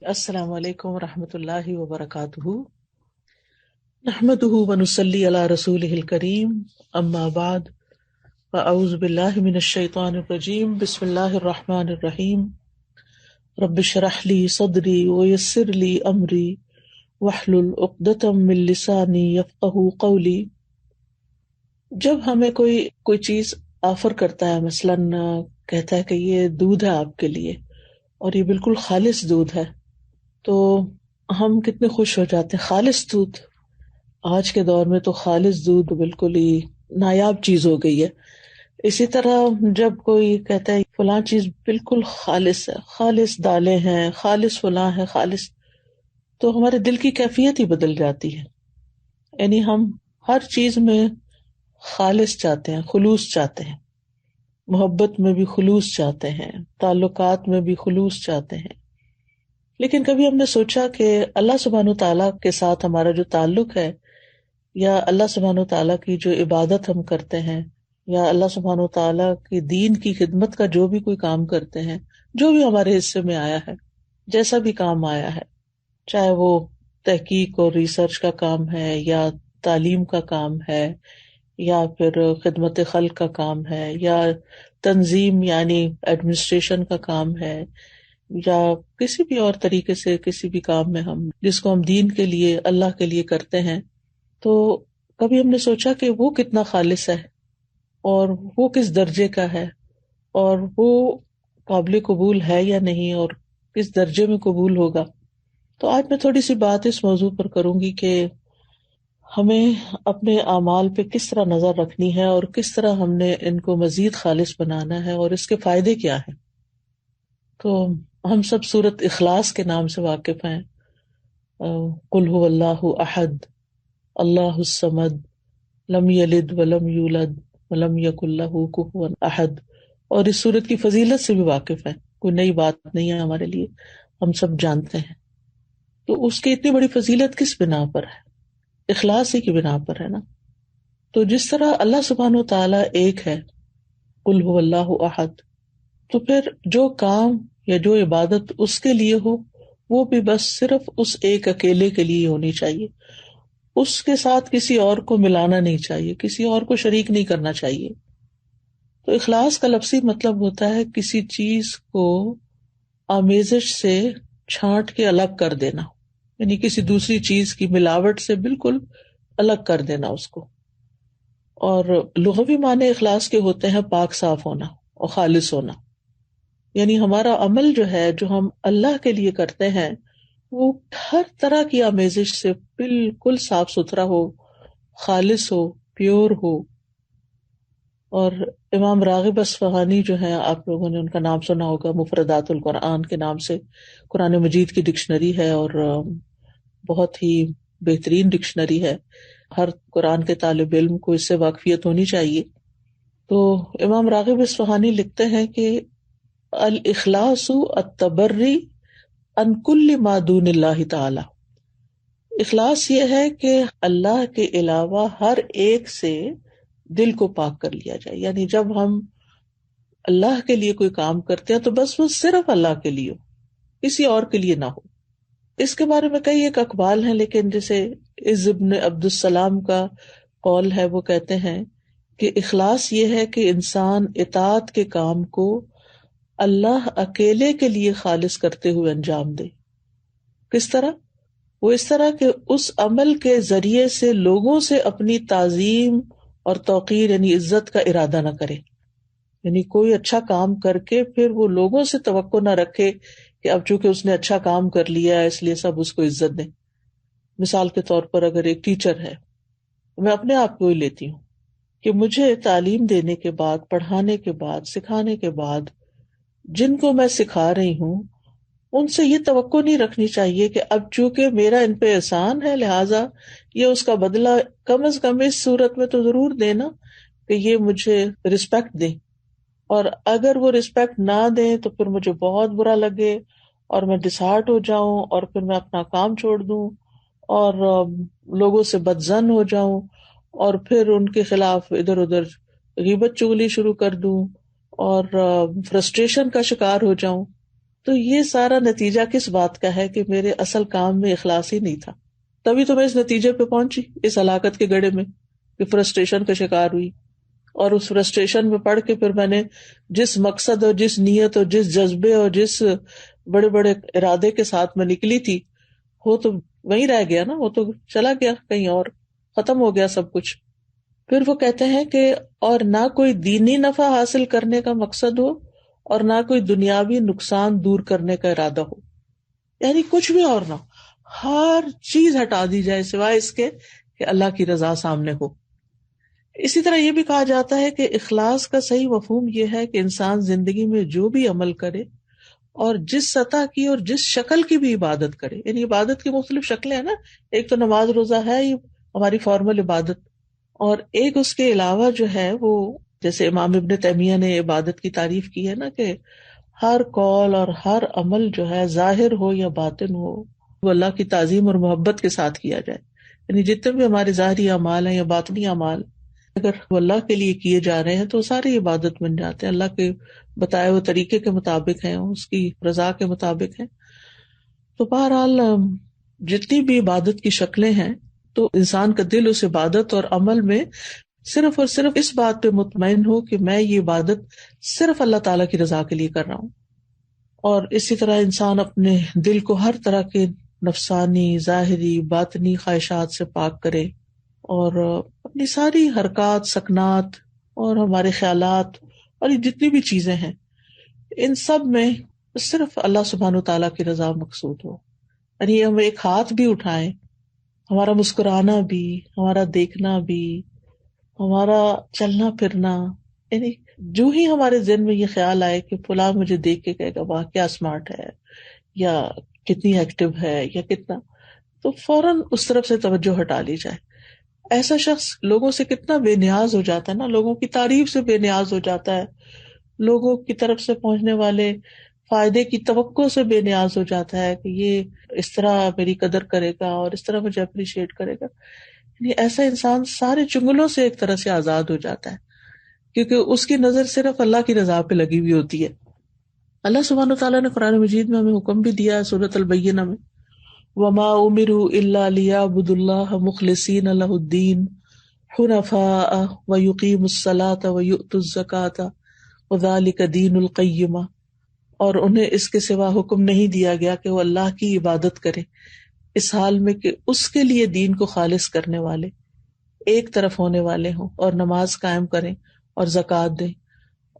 السلام علیکم ورحمۃ اللہ وبرکاتہ، نحمده ونصلی علی رسولہ الکریم، اما بعد، فاعوذ باللہ من الشیطان الرجیم، بسم اللہ الرحمن الرحیم، رب اشرح لی صدری ویسر لی امری واحلل عقدۃ من لسانی یفقہوا قولی۔ جب ہمیں کوئی چیز آفر کرتا ہے، مثلاً کہتا ہے کہ یہ دودھ ہے آپ کے لیے اور یہ بالکل خالص دودھ ہے، تو ہم کتنے خوش ہو جاتے ہیں۔ خالص دودھ، آج کے دور میں تو خالص دودھ بالکل ہی نایاب چیز ہو گئی ہے۔ اسی طرح جب کوئی کہتا ہے فلاں چیز بالکل خالص ہے، خالص دالیں ہیں، خالص فلاں ہے، خالص، تو ہمارے دل کی کیفیت ہی بدل جاتی ہے۔ یعنی ہم ہر چیز میں خالص چاہتے ہیں، خلوص چاہتے ہیں، محبت میں بھی خلوص چاہتے ہیں، تعلقات میں بھی خلوص چاہتے ہیں۔ لیکن کبھی ہم نے سوچا کہ اللہ سبحانہ وتعالیٰ کے ساتھ ہمارا جو تعلق ہے، یا اللہ سبحانہ وتعالیٰ کی جو عبادت ہم کرتے ہیں، یا اللہ سبحانہ وتعالیٰ کی دین کی خدمت کا جو بھی کوئی کام کرتے ہیں، جو بھی ہمارے حصے میں آیا ہے، جیسا بھی کام آیا ہے، چاہے وہ تحقیق اور ریسرچ کا کام ہے، یا تعلیم کا کام ہے، یا پھر خدمت خلق کا کام ہے، یا تنظیم یعنی ایڈمنسٹریشن کا کام ہے، یا کسی بھی اور طریقے سے کسی بھی کام میں ہم جس کو ہم دین کے لیے، اللہ کے لیے کرتے ہیں، تو کبھی ہم نے سوچا کہ وہ کتنا خالص ہے اور وہ کس درجے کا ہے، اور وہ قابل قبول ہے یا نہیں، اور کس درجے میں قبول ہوگا۔ تو آج میں تھوڑی سی بات اس موضوع پر کروں گی کہ ہمیں اپنے اعمال پہ کس طرح نظر رکھنی ہے، اور کس طرح ہم نے ان کو مزید خالص بنانا ہے، اور اس کے فائدے کیا ہیں۔ تو ہم سب سورۃ اخلاص کے نام سے واقف ہیں۔ قل هو اللہ احد اللہ الصمد لم یلد ولم یولد ولم یکن لہ کفوا احد، اور اس سورت کی فضیلت سے بھی واقف ہے، کوئی نئی بات نہیں ہے ہمارے لیے، ہم سب جانتے ہیں۔ تو اس کی اتنی بڑی فضیلت کس بنا پر ہے؟ اخلاص ہی کی بنا پر ہے نا۔ تو جس طرح اللہ سبحانہ وتعالیٰ ایک ہے، قل هو اللہ احد، تو پھر جو کام یا جو عبادت اس کے لیے ہو، وہ بھی بس صرف اس ایک اکیلے کے لیے ہونی چاہیے، اس کے ساتھ کسی اور کو ملانا نہیں چاہیے، کسی اور کو شریک نہیں کرنا چاہیے۔ تو اخلاص کا لفظی مطلب ہوتا ہے کسی چیز کو آمیزش سے چھانٹ کے الگ کر دینا، یعنی کسی دوسری چیز کی ملاوٹ سے بالکل الگ کر دینا اس کو۔ اور لغوی معنی اخلاص کے ہوتے ہیں پاک صاف ہونا اور خالص ہونا، یعنی ہمارا عمل جو ہے، جو ہم اللہ کے لیے کرتے ہیں، وہ ہر طرح کی آمیزش سے بالکل صاف ستھرا ہو، خالص ہو، پیور ہو۔ اور امام راغب اصفہانی جو ہیں، آپ لوگوں نے ان کا نام سنا ہوگا، مفردات القرآن کے نام سے قرآن مجید کی ڈکشنری ہے، اور بہت ہی بہترین ڈکشنری ہے، ہر قرآن کے طالب علم کو اس سے واقفیت ہونی چاہیے۔ تو امام راغب اصفہانی لکھتے ہیں کہ الاخلاص التبری عن کل ما دون اللہ تعالی، اخلاص یہ ہے کہ اللہ کے علاوہ ہر ایک سے دل کو پاک کر لیا جائے، یعنی جب ہم اللہ کے لیے کوئی کام کرتے ہیں تو بس وہ صرف اللہ کے لیے ہو، کسی اور کے لیے نہ ہو۔ اس کے بارے میں کئی ایک اقوال ہیں، لیکن جیسے عز ابن عبد السلام کا قول ہے، وہ کہتے ہیں کہ اخلاص یہ ہے کہ انسان اطاعت کے کام کو اللہ اکیلے کے لیے خالص کرتے ہوئے انجام دے۔ کس طرح؟ وہ اس طرح کہ اس عمل کے ذریعے سے لوگوں سے اپنی تعظیم اور توقیر یعنی عزت کا ارادہ نہ کرے، یعنی کوئی اچھا کام کر کے پھر وہ لوگوں سے توقع نہ رکھے کہ اب چونکہ اس نے اچھا کام کر لیا ہے اس لیے سب اس کو عزت دیں۔ مثال کے طور پر اگر ایک ٹیچر ہے، میں اپنے آپ کو ہی لیتی ہوں کہ مجھے تعلیم دینے کے بعد، پڑھانے کے بعد، سکھانے کے بعد جن کو میں سکھا رہی ہوں ان سے یہ توقع نہیں رکھنی چاہیے کہ اب چونکہ میرا ان پہ احسان ہے لہٰذا یہ اس کا بدلہ کم از کم اس صورت میں تو ضرور دینا کہ یہ مجھے رسپیکٹ دیں، اور اگر وہ رسپیکٹ نہ دیں تو پھر مجھے بہت برا لگے اور میں ڈسہارٹ ہو جاؤں، اور پھر میں اپنا کام چھوڑ دوں اور لوگوں سے بدظن ہو جاؤں، اور پھر ان کے خلاف ادھر ادھر غیبت چغلی شروع کر دوں اور فرسٹریشن کا شکار ہو جاؤں۔ تو یہ سارا نتیجہ کس بات کا ہے کہ میرے اصل کام میں اخلاص ہی نہیں تھا. تبھی تو میں اس نتیجے پہ پہنچی، اس ہلاکت کے گڑھے میں، کہ فرسٹریشن کا شکار ہوئی. اور اس فرسٹریشن میں پڑھ کے پھر میں نے جس مقصد اور جس نیت اور جس جذبے اور جس بڑے بڑے ارادے کے ساتھ میں نکلی تھی، وہ تو وہیں رہ گیا نا، وہ تو چلا گیا کہیں اور، ختم ہو گیا سب کچھ. پھر وہ کہتے ہیں کہ اور نہ کوئی دینی نفع حاصل کرنے کا مقصد ہو اور نہ کوئی دنیاوی نقصان دور کرنے کا ارادہ ہو، یعنی کچھ بھی اور نہ ہو، ہر چیز ہٹا دی جائے سوائے اس کے کہ اللہ کی رضا سامنے ہو. اسی طرح یہ بھی کہا جاتا ہے کہ اخلاص کا صحیح مفہوم یہ ہے کہ انسان زندگی میں جو بھی عمل کرے اور جس سطح کی اور جس شکل کی بھی عبادت کرے، یعنی عبادت کی مختلف شکلیں ہیں نا، ایک تو نماز روزہ ہے، یہ ہماری فارمل عبادت، اور ایک اس کے علاوہ جو ہے وہ جیسے امام ابن تیمیہ نے عبادت کی تعریف کی ہے نا، کہ ہر قول اور ہر عمل جو ہے ظاہر ہو یا باطن ہو وہ اللہ کی تعظیم اور محبت کے ساتھ کیا جائے. یعنی جتنے بھی ہمارے ظاہری اعمال ہیں یا باطنی اعمال اگر وہ اللہ کے لیے کیے جا رہے ہیں تو ساری عبادت بن جاتے ہیں، اللہ کے بتائے ہوئے طریقے کے مطابق ہیں، اس کی رضا کے مطابق ہیں. تو بہرحال جتنی بھی عبادت کی شکلیں ہیں تو انسان کا دل اس عبادت اور عمل میں صرف اور صرف اس بات پہ مطمئن ہو کہ میں یہ عبادت صرف اللہ تعالیٰ کی رضا کے لیے کر رہا ہوں. اور اسی طرح انسان اپنے دل کو ہر طرح کے نفسانی، ظاہری، باطنی خواہشات سے پاک کرے اور اپنی ساری حرکات، سکنات اور ہمارے خیالات اور یہ جتنی بھی چیزیں ہیں ان سب میں صرف اللہ سبحانہ تعالیٰ کی رضا مقصود ہو. یعنی ہم ایک ہاتھ بھی اٹھائیں، ہمارا مسکرانا بھی، ہمارا دیکھنا بھی، ہمارا چلنا پھرنا، یعنی جو ہی ہمارے ذہن میں یہ خیال آئے کہ فلاں مجھے دیکھ کے کہے گا واہ کیا اسمارٹ ہے یا کتنی ایکٹیو ہے یا کتنا، تو فوراً اس طرف سے توجہ ہٹا لی جائے. ایسا شخص لوگوں سے کتنا بے نیاز ہو جاتا ہے نا، لوگوں کی تعریف سے بے نیاز ہو جاتا ہے، لوگوں کی طرف سے پہنچنے والے فائدے کی توقع سے بے نیاز ہو جاتا ہے کہ یہ اس طرح میری قدر کرے گا اور اس طرح مجھے اپریشیٹ کرے گا. یعنی ایسا انسان سارے چنگلوں سے ایک طرح سے آزاد ہو جاتا ہے کیونکہ اس کی نظر صرف اللہ کی رضا پہ لگی ہوئی ہوتی ہے. اللہ سبحانہ تعالیٰ نے قرآن مجید میں ہمیں حکم بھی دیا ہے سورۃ البینہ میں، وَمَا أُمِرُوا إِلَّا لِيَعْبُدُوا اللَّهَ مُخْلِصِينَ لَهُ الدِّينَ حُنَفَاءَ وَيُقِيمُوا الصَّلَاةَ وَيُؤْتُوا الزَّكَاةَ وَذَلِكَ دِينُ الْقَيِّمَةِ، اور انہیں اس کے سوا حکم نہیں دیا گیا کہ وہ اللہ کی عبادت کریں اس حال میں کہ اس کے لیے دین کو خالص کرنے والے، ایک طرف ہونے والے ہوں، اور نماز قائم کریں اور زکوٰۃ دیں،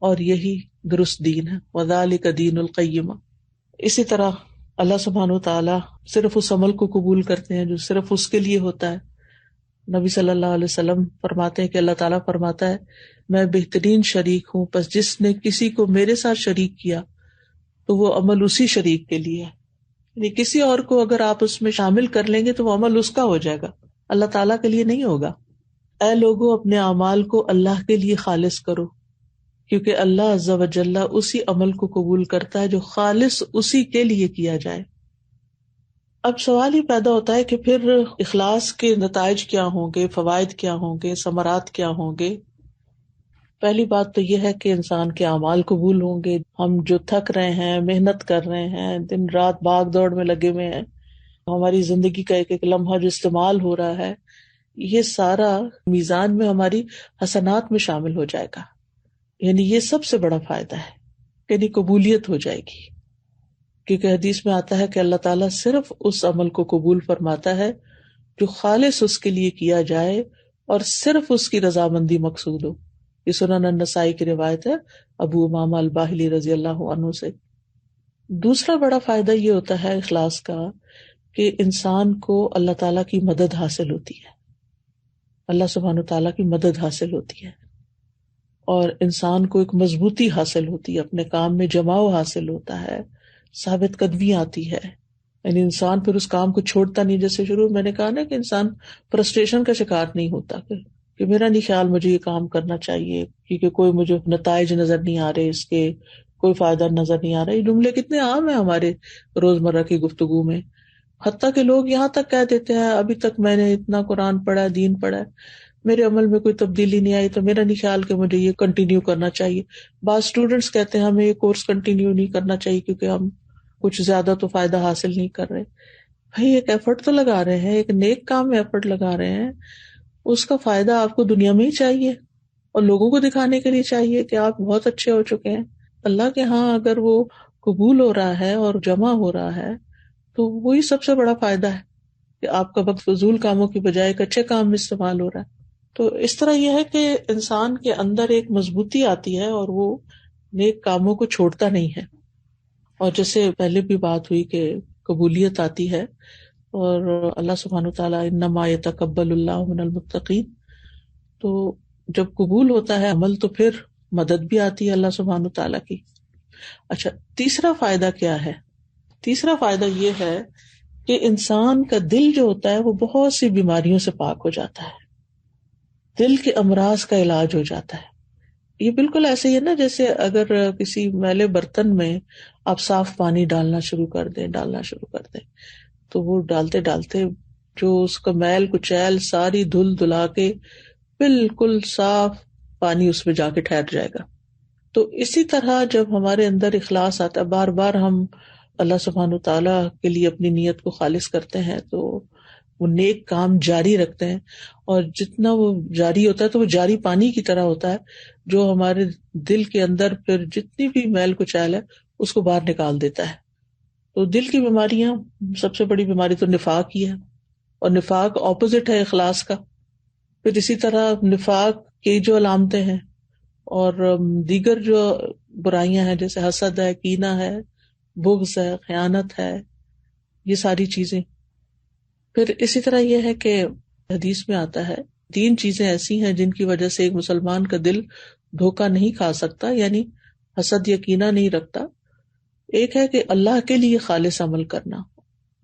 اور یہی درست دین ہے. وَذَلِكَ دِينُ الْقَيِّمَةِ. اسی طرح اللہ سبحانہ وتعالیٰ صرف اس عمل کو قبول کرتے ہیں جو صرف اس کے لیے ہوتا ہے. نبی صلی اللہ علیہ وسلم فرماتے ہیں کہ اللہ تعالیٰ فرماتا ہے میں بہترین شریک ہوں، پس جس نے کسی کو میرے ساتھ شریک کیا تو وہ عمل اسی شریک کے لیے ہے. یعنی کسی اور کو اگر آپ اس میں شامل کر لیں گے تو وہ عمل اس کا ہو جائے گا، اللہ تعالیٰ کے لیے نہیں ہوگا. اے لوگوں اپنے اعمال کو اللہ کے لیے خالص کرو کیونکہ اللہ عز و جل اسی عمل کو قبول کرتا ہے جو خالص اسی کے لیے کیا جائے. اب سوال ہی پیدا ہوتا ہے کہ پھر اخلاص کے نتائج کیا ہوں گے، فوائد کیا ہوں گے، ثمرات کیا ہوں گے. پہلی بات تو یہ ہے کہ انسان کے اعمال قبول ہوں گے. ہم جو تھک رہے ہیں، محنت کر رہے ہیں، دن رات بھاگ دوڑ میں لگے ہوئے ہیں، ہماری زندگی کا ایک ایک لمحہ جو استعمال ہو رہا ہے یہ سارا میزان میں ہماری حسنات میں شامل ہو جائے گا. یعنی یہ سب سے بڑا فائدہ ہے، یعنی قبولیت ہو جائے گی. کیونکہ حدیث میں آتا ہے کہ اللہ تعالیٰ صرف اس عمل کو قبول فرماتا ہے جو خالص اس کے لیے کیا جائے اور صرف اس کی رضامندی مقصود ہو. یہ سنن النسائی کی روایت ہے ابو امامہ الباہلی رضی اللہ عنہ سے. دوسرا بڑا فائدہ یہ ہوتا ہے اخلاص کا کہ انسان کو اللہ تعالیٰ کی مدد حاصل ہوتی ہے، اللہ سبحانہ تعالیٰ کی مدد حاصل ہوتی ہے، اور انسان کو ایک مضبوطی حاصل ہوتی ہے، اپنے کام میں جماؤ حاصل ہوتا ہے، ثابت قدمی آتی ہے. یعنی انسان پھر اس کام کو چھوڑتا نہیں. جیسے شروع میں نے کہا نا کہ انسان فرسٹریشن کا شکار نہیں ہوتا کہ میرا نہیں خیال مجھے یہ کام کرنا چاہیے کیونکہ کوئی مجھے نتائج نظر نہیں آ رہے، اس کے کوئی فائدہ نظر نہیں آ رہا. یہ جملے کتنے عام ہیں ہمارے روزمرہ کی گفتگو میں، حتیٰ کہ لوگ یہاں تک کہہ دیتے ہیں ابھی تک میں نے اتنا قرآن پڑھا ہے، دین پڑھا ہے، میرے عمل میں کوئی تبدیلی نہیں آئی تو میرا نہیں خیال کہ مجھے یہ کنٹینیو کرنا چاہیے. بعض اسٹوڈینٹس کہتے ہیں ہمیں یہ کورس کنٹینیو نہیں کرنا چاہیے کیونکہ ہم کچھ زیادہ تو فائدہ حاصل نہیں کر رہے. بھائی ایک ایفرٹ تو لگا رہے ہیں, ایک نیک کام میں ایفرٹ لگا رہے ہیں, اس کا فائدہ آپ کو دنیا میں ہی چاہیے اور لوگوں کو دکھانے کے لیے چاہیے کہ آپ بہت اچھے ہو چکے ہیں. اللہ کے ہاں اگر وہ قبول ہو رہا ہے اور جمع ہو رہا ہے تو وہی سب سے بڑا فائدہ ہے کہ آپ کا وقت فضول کاموں کی بجائے ایک اچھے کام میں استعمال ہو رہا ہے. تو اس طرح یہ ہے کہ انسان کے اندر ایک مضبوطی آتی ہے اور وہ نیک کاموں کو چھوڑتا نہیں ہے. اور جیسے پہلے بھی بات ہوئی کہ قبولیت آتی ہے اور اللہ سبحانہ وتعالیٰ انما یتقبل اللہ من المتقین, تو جب قبول ہوتا ہے عمل تو پھر مدد بھی آتی ہے اللہ سبحانہ وتعالیٰ کی. اچھا, تیسرا فائدہ کیا ہے؟ تیسرا فائدہ یہ ہے کہ انسان کا دل جو ہوتا ہے وہ بہت سی بیماریوں سے پاک ہو جاتا ہے, دل کے امراض کا علاج ہو جاتا ہے. یہ بالکل ایسے ہی ہے نا جیسے اگر کسی میلے برتن میں آپ صاف پانی ڈالنا شروع کر دیں تو وہ ڈالتے ڈالتے جو اس کا میل کچیل ساری دھل دھلا کے بالکل صاف پانی اس میں جا کے ٹھہر جائے گا. تو اسی طرح جب ہمارے اندر اخلاص آتا ہے, بار بار ہم اللہ سبحانہ تعالیٰ کے لیے اپنی نیت کو خالص کرتے ہیں تو وہ نیک کام جاری رکھتے ہیں, اور جتنا وہ جاری ہوتا ہے تو وہ جاری پانی کی طرح ہوتا ہے جو ہمارے دل کے اندر پھر جتنی بھی میل کچیل ہے اس کو باہر نکال دیتا ہے. تو دل کی بیماریاں, سب سے بڑی بیماری تو نفاق ہی ہے, اور نفاق اپوزٹ ہے اخلاص کا. پھر اسی طرح نفاق کی جو علامتیں ہیں اور دیگر جو برائیاں ہیں جیسے حسد ہے, کینہ ہے, بغض ہے, خیانت ہے, یہ ساری چیزیں. پھر اسی طرح یہ ہے کہ حدیث میں آتا ہے 3 چیزیں ایسی ہیں جن کی وجہ سے ایک مسلمان کا دل دھوکہ نہیں کھا سکتا, یعنی حسد یا کینہ نہیں رکھتا. ایک ہے کہ اللہ کے لیے خالص عمل کرنا,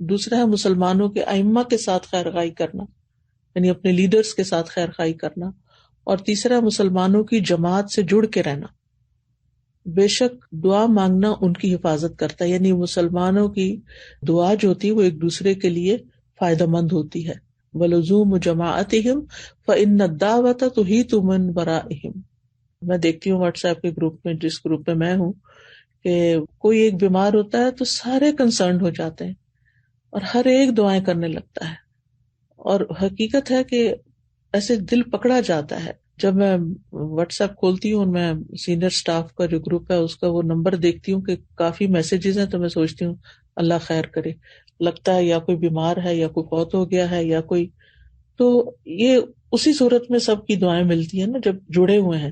دوسرا ہے مسلمانوں کے ائمہ کے ساتھ خیر خواہی کرنا, یعنی اپنے لیڈرز کے ساتھ خیر خواہی کرنا, اور تیسرا مسلمانوں کی جماعت سے جڑ کے رہنا. بے شک دعا مانگنا ان کی حفاظت کرتا ہے, یعنی مسلمانوں کی دعا جو ہوتی ہے وہ ایک دوسرے کے لیے فائدہ مند ہوتی ہے. وَلُزُومُ جَمَاعَتِهِمْ فَإِنَّ الدَّعْوَةَ تُحِيطُ مِنْ وَرَائِهِمْ. میں دیکھتی ہوں واٹس ایپ کے گروپ میں, جس گروپ میں میں ہوں, کہ کوئی ایک بیمار ہوتا ہے تو سارے کنسرن ہو جاتے ہیں اور ہر ایک دعائیں کرنے لگتا ہے. اور حقیقت ہے کہ ایسے دل پکڑا جاتا ہے. جب میں واٹس ایپ کھولتی ہوں, میں سینئر سٹاف کا جو گروپ ہے اس کا وہ نمبر دیکھتی ہوں کہ کافی میسیجز ہیں, تو میں سوچتی ہوں اللہ خیر کرے. لگتا ہے یا کوئی بیمار ہے یا کوئی فوت ہو گیا ہے یا کوئی, تو یہ اسی صورت میں سب کی دعائیں ملتی ہیں نا جب جڑے ہوئے ہیں.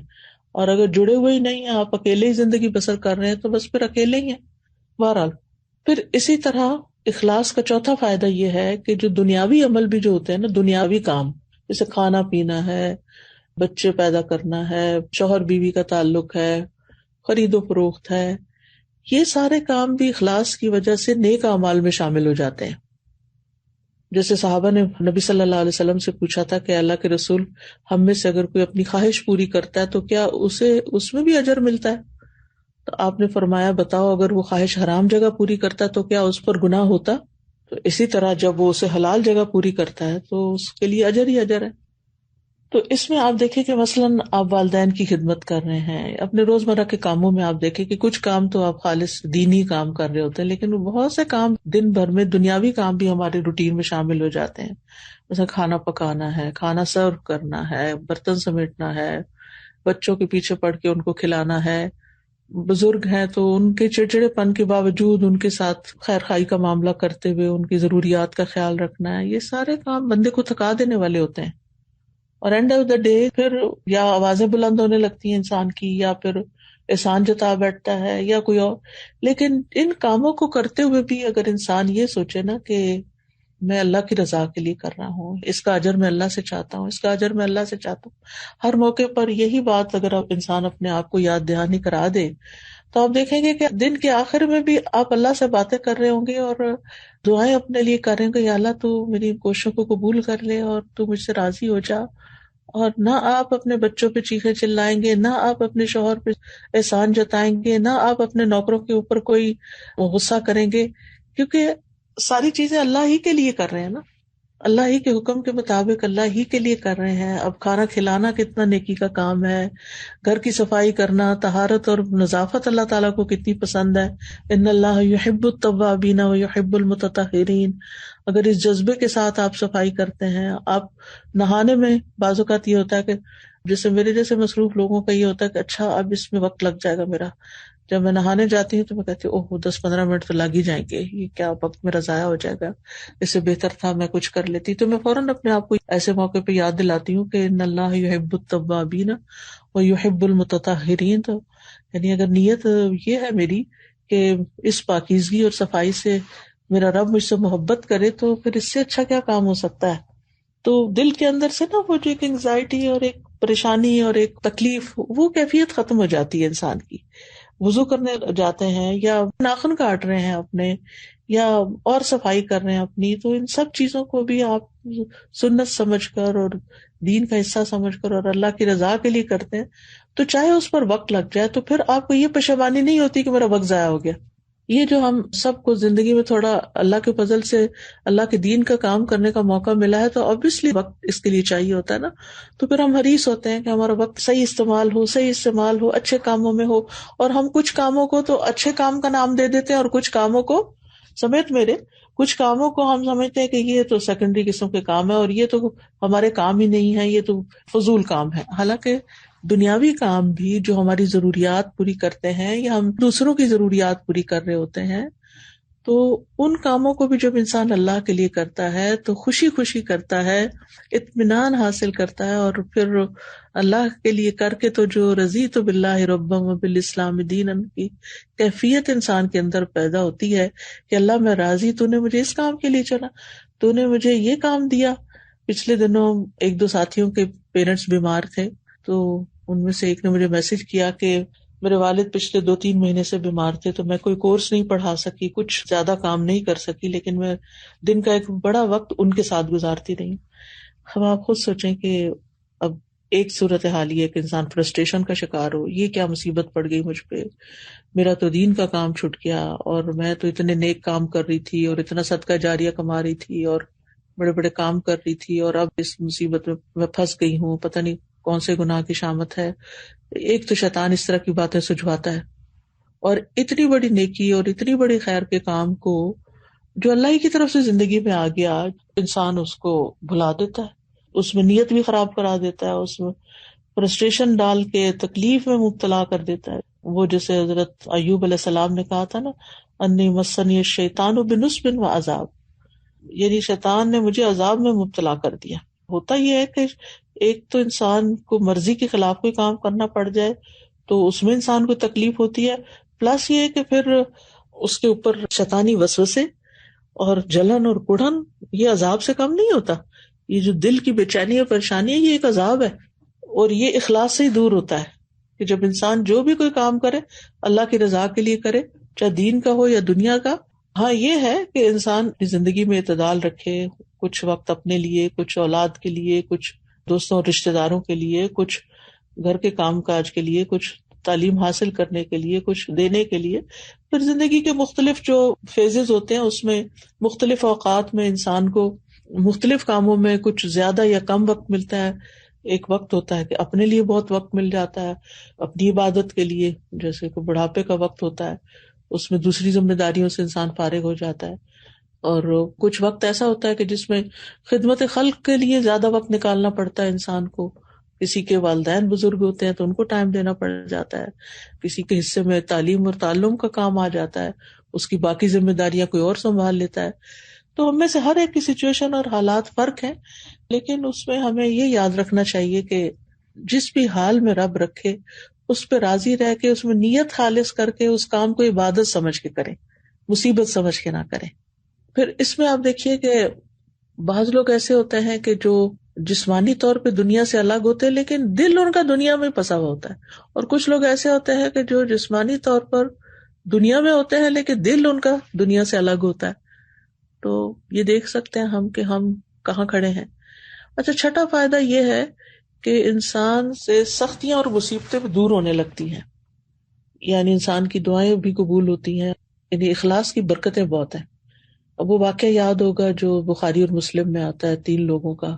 اور اگر جڑے ہوئے ہی نہیں ہیں, آپ اکیلے ہی زندگی بسر کر رہے ہیں, تو بس پھر اکیلے ہی ہیں بہرحال. پھر اسی طرح اخلاص کا چوتھا فائدہ یہ ہے کہ جو دنیاوی عمل بھی جو ہوتے ہیں نا, دنیاوی کام جیسے کھانا پینا ہے, بچے پیدا کرنا ہے, شوہر بیوی کا تعلق ہے, خرید و فروخت ہے, یہ سارے کام بھی اخلاص کی وجہ سے نیک اعمال میں شامل ہو جاتے ہیں. جیسے صحابہ نے نبی صلی اللہ علیہ وسلم سے پوچھا تھا کہ اللہ کے رسول, ہم میں سے اگر کوئی اپنی خواہش پوری کرتا ہے تو کیا اسے اس میں بھی اجر ملتا ہے؟ تو آپ نے فرمایا بتاؤ, اگر وہ خواہش حرام جگہ پوری کرتا ہے تو کیا اس پر گناہ ہوتا؟ تو اسی طرح جب وہ اسے حلال جگہ پوری کرتا ہے تو اس کے لیے اجر ہی اجر ہے. تو اس میں آپ دیکھیں کہ مثلاً آپ والدین کی خدمت کر رہے ہیں, اپنے روزمرہ کے کاموں میں آپ دیکھیں کہ کچھ کام تو آپ خالص دینی کام کر رہے ہوتے ہیں, لیکن وہ بہت سے کام دن بھر میں دنیاوی کام بھی ہمارے روٹین میں شامل ہو جاتے ہیں. مثلا کھانا پکانا ہے, کھانا سرو کرنا ہے, برتن سمیٹنا ہے, بچوں کے پیچھے پڑھ کے ان کو کھلانا ہے, بزرگ ہیں تو ان کے چڑچڑے پن کے باوجود ان کے ساتھ خیر خواہی کا معاملہ کرتے ہوئے ان کی ضروریات کا خیال رکھنا ہے. یہ سارے کام بندے کو تھکا دینے والے ہوتے ہیں, اور اینڈ آف دا ڈے پھر یا آوازیں بلند ہونے لگتی ہیں انسان کی, یا پھر احسان جتا بیٹھتا ہے یا کوئی اور. لیکن ان کاموں کو کرتے ہوئے بھی اگر انسان یہ سوچے نا کہ میں اللہ کی رضا کے لیے کر رہا ہوں, اس کا اجر میں اللہ سے چاہتا ہوں, اس کا اجر میں اللہ سے چاہتا ہوں, ہر موقع پر یہی بات اگر انسان اپنے آپ کو یاد دہانی کرا دے, تو آپ دیکھیں گے کہ دن کے آخر میں بھی آپ اللہ سے باتیں کر رہے ہوں گے اور دعائیں اپنے لیے کر رہے ہوں گے, یا اللہ تو میری کوششوں کو قبول کر لے اور تو مجھ سے راضی ہو جا. اور نہ آپ اپنے بچوں پہ چیخے چلائیں گے, نہ آپ اپنے شوہر پہ احسان جتائیں گے, نہ آپ اپنے نوکروں کے اوپر کوئی غصہ کریں گے, کیونکہ ساری چیزیں اللہ ہی کے لیے کر رہے ہیں نا. اللہ ہی کے حکم کے مطابق اللہ ہی کے لیے کر رہے ہیں. اب کھانا کھلانا کتنا نیکی کا کام ہے، گھر کی صفائی کرنا، طہارت اور نظافت اللہ تعالیٰ کو کتنی پسند ہے. ان اللہ یحب التوابین و یحب المتطہرین. اگر اس جذبے کے ساتھ آپ صفائی کرتے ہیں، آپ نہانے میں بعض اوقات یہ ہوتا ہے کہ جیسے میرے جیسے مصروف لوگوں کا یہ ہوتا ہے کہ اچھا اب اس میں وقت لگ جائے گا میرا. جب میں نہانے جاتی ہوں تو میں کہتی ہوں اوہ 10-15 منٹ تو لگ ہی جائیں گے، یہ کیا وقت میرا ضائع ہو جائے گا، اس سے بہتر تھا میں کچھ کر لیتی. تو میں فوراً اپنے آپ کو ایسے موقع پہ یاد دلاتی ہوں کہ ان اللہ یحب التوابین و یحب المتطہرین. تو یعنی اگر نیت یہ ہے میری کہ اس پاکیزگی اور صفائی سے میرا رب مجھ سے محبت کرے تو پھر اس سے اچھا کیا کام ہو سکتا ہے. تو دل کے اندر سے نا وہ جو ایک انگزائٹی اور ایک پریشانی اور ایک تکلیف، وہ کیفیت ختم ہو جاتی ہے انسان کی. وضو کرنے جاتے ہیں یا ناخن کاٹ رہے ہیں اپنے یا اور صفائی کر رہے ہیں اپنی، تو ان سب چیزوں کو بھی آپ سنت سمجھ کر اور دین کا حصہ سمجھ کر اور اللہ کی رضا کے لیے کرتے ہیں، تو چاہے اس پر وقت لگ جائے تو پھر آپ کو یہ پشیمانی نہیں ہوتی کہ میرا وقت ضائع ہو گیا. یہ جو ہم سب کو زندگی میں تھوڑا اللہ کے فضل سے اللہ کے دین کا کام کرنے کا موقع ملا ہے، تو obviously وقت اس کے لیے چاہیے ہوتا ہے نا. تو پھر ہم حریص ہوتے ہیں کہ ہمارا وقت صحیح استعمال ہو، اچھے کاموں میں ہو. اور ہم کچھ کاموں کو تو اچھے کام کا نام دے دیتے ہیں اور کچھ کاموں کو سمیت میرے کچھ کاموں کو ہم سمجھتے ہیں کہ یہ تو سیکنڈری قسم کے کام ہے اور یہ تو ہمارے کام ہی نہیں ہے، یہ تو فضول کام ہے. حالانکہ دنیاوی کام بھی جو ہماری ضروریات پوری کرتے ہیں یا ہم دوسروں کی ضروریات پوری کر رہے ہوتے ہیں، تو ان کاموں کو بھی جب انسان اللہ کے لیے کرتا ہے تو خوشی خوشی کرتا ہے، اطمینان حاصل کرتا ہے. اور پھر اللہ کے لیے کر کے تو جو رضیت باللہ ربا و بالاسلام دینا کی کیفیت انسان کے اندر پیدا ہوتی ہے کہ اللہ میں راضی، تو نے مجھے اس کام کے لیے چنا، تو نے مجھے یہ کام دیا. پچھلے دنوں 1-2 ساتھیوں کے پیرنٹس بیمار تھے، تو ان میں سے ایک نے مجھے میسج کیا کہ میرے والد پچھلے 2-3 مہینے سے بیمار تھے، تو میں کوئی کورس نہیں پڑھا سکی، کچھ زیادہ کام نہیں کر سکی، لیکن میں دن کا ایک بڑا وقت ان کے ساتھ گزارتی رہی. اب آپ خود سوچیں کہ اب ایک صورتحال یہ کہ انسان فرسٹریشن کا شکار ہو، یہ کیا مصیبت پڑ گئی مجھ پہ، میرا تو دین کا کام چھوٹ گیا اور میں تو اتنے نیک کام کر رہی تھی اور اتنا صدقہ جاریہ کما رہی تھی اور بڑے بڑے کام کر رہی تھی، اور اب اس مصیبت میں پھنس گئی ہوں، پتہ نہیں کون سے گناہ کی شامت ہے. ایک تو شیطان اس طرح کی باتیں سجھواتا ہے، اور اتنی بڑی نیکی اور اتنی بڑی خیر کے کام کو جو اللہ ہی کی طرف سے زندگی میں آ گیا، انسان اس کو بھلا دیتا ہے، اس میں نیت بھی خراب کرا دیتا ہے، اس میں فرسٹریشن ڈال کے تکلیف میں مبتلا کر دیتا ہے. وہ جیسے حضرت ایوب علیہ السلام نے کہا تھا نا، انی مسنی الشیطان بنصب وعذاب، یعنی شیطان نے مجھے عذاب میں مبتلا کر دیا. ہوتا یہ ہے کہ ایک تو انسان کو مرضی کے خلاف کوئی کام کرنا پڑ جائے تو اس میں انسان کو تکلیف ہوتی ہے، پلس یہ کہ پھر اس کے اوپر شیطانی وسوسے اور جلن اور کڑھن، یہ عذاب سے کم نہیں ہوتا. یہ جو دل کی بے چینی اور پریشانی ہے، یہ ایک عذاب ہے، اور یہ اخلاص سے ہی دور ہوتا ہے کہ جب انسان جو بھی کوئی کام کرے اللہ کی رضا کے لیے کرے، چاہے دین کا ہو یا دنیا کا. ہاں یہ ہے کہ انسان اپنی زندگی میں اعتدال رکھے، کچھ وقت اپنے لیے، کچھ اولاد کے لیے، کچھ دوستوں اور رشتہ داروں کے لیے، کچھ گھر کے کام کاج کے لیے، کچھ تعلیم حاصل کرنے کے لیے، کچھ دینے کے لیے. پھر زندگی کے مختلف جو فیزز ہوتے ہیں اس میں مختلف اوقات میں انسان کو مختلف کاموں میں کچھ زیادہ یا کم وقت ملتا ہے. ایک وقت ہوتا ہے کہ اپنے لیے بہت وقت مل جاتا ہے، اپنی عبادت کے لیے، جیسے کہ بڑھاپے کا وقت ہوتا ہے، اس میں دوسری ذمہ داریوں سے انسان فارغ ہو جاتا ہے. اور کچھ وقت ایسا ہوتا ہے کہ جس میں خدمت خلق کے لیے زیادہ وقت نکالنا پڑتا ہے انسان کو. کسی کے والدین بزرگ ہوتے ہیں تو ان کو ٹائم دینا پڑ جاتا ہے، کسی کے حصے میں تعلیم اور تعلم کا کام آ جاتا ہے، اس کی باقی ذمہ داریاں کوئی اور سنبھال لیتا ہے. تو ہم میں سے ہر ایک کی سچویشن اور حالات فرق ہیں، لیکن اس میں ہمیں یہ یاد رکھنا چاہیے کہ جس بھی حال میں رب رکھے اس پہ راضی رہ کے، اس میں نیت خالص کر کے اس کام کو عبادت سمجھ کے کریں، مصیبت سمجھ کے نہ کریں. پھر اس میں آپ دیکھیے کہ بعض لوگ ایسے ہوتے ہیں کہ جو جسمانی طور پہ دنیا سے الگ ہوتے ہیں لیکن دل ان کا دنیا میں پھنسا ہوا ہوتا ہے، اور کچھ لوگ ایسے ہوتے ہیں کہ جو جسمانی طور پر دنیا میں ہوتے ہیں لیکن دل ان کا دنیا سے الگ ہوتا ہے. تو یہ دیکھ سکتے ہیں ہم کہ ہم کہاں کھڑے ہیں. اچھا، چھٹا فائدہ یہ ہے کہ انسان سے سختیاں اور مصیبتیں بھی دور ہونے لگتی ہیں، یعنی انسان کی دعائیں بھی قبول ہوتی ہیں، یعنی اخلاص کی برکتیں بہت ہیں. اب وہ واقعہ یاد ہوگا جو بخاری اور مسلم میں آتا ہے، 3 لوگوں کا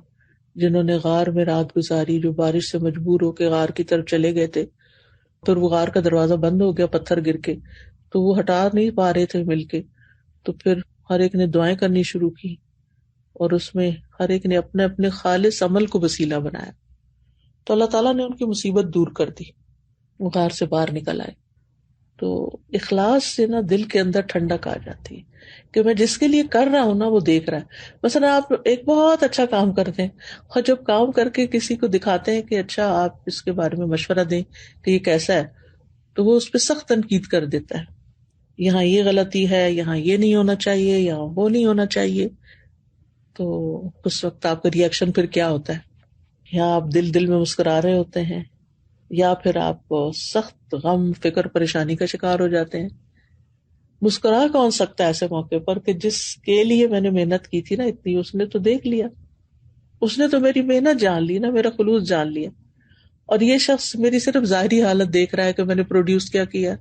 جنہوں نے غار میں رات گزاری، جو بارش سے مجبور ہو کے غار کی طرف چلے گئے تھے، پھر وہ غار کا دروازہ بند ہو گیا پتھر گر کے، تو وہ ہٹا نہیں پا رہے تھے مل کے، تو پھر ہر ایک نے دعائیں کرنی شروع کی اور اس میں ہر ایک نے اپنے اپنے خالص عمل کو وسیلہ بنایا، تو اللہ تعالیٰ نے ان کی مصیبت دور کر دی، وہ غار سے باہر نکل آئے۔ تو اخلاص سے نا دل کے اندر ٹھنڈک آ جاتی ہے کہ میں جس کے لیے کر رہا ہوں نا وہ دیکھ رہا ہے۔ مثلا آپ ایک بہت اچھا کام کرتے ہیں اور جب کام کر کے کسی کو دکھاتے ہیں کہ اچھا آپ اس کے بارے میں مشورہ دیں کہ یہ کیسا ہے، تو وہ اس پہ سخت تنقید کر دیتا ہے، یہاں یہ غلطی ہے، یہاں یہ نہیں ہونا چاہیے، یہاں وہ نہیں ہونا چاہیے۔ تو اس وقت آپ کا ری ایکشن پھر کیا ہوتا ہے؟ یا آپ دل دل میں مسکرا رہے ہوتے ہیں، یا پھر آپ سخت غم، فکر، پریشانی کا شکار ہو جاتے ہیں۔ مسکرا کون سکتا ہے ایسے موقع پر کہ جس کے لیے میں نے محنت کی تھی نا اتنی، اس نے تو دیکھ لیا، اس نے تو میری محنت جان لی نا، میرا خلوص جان لیا، اور یہ شخص میری صرف ظاہری حالت دیکھ رہا ہے کہ میں نے پروڈیوس کیا کیا،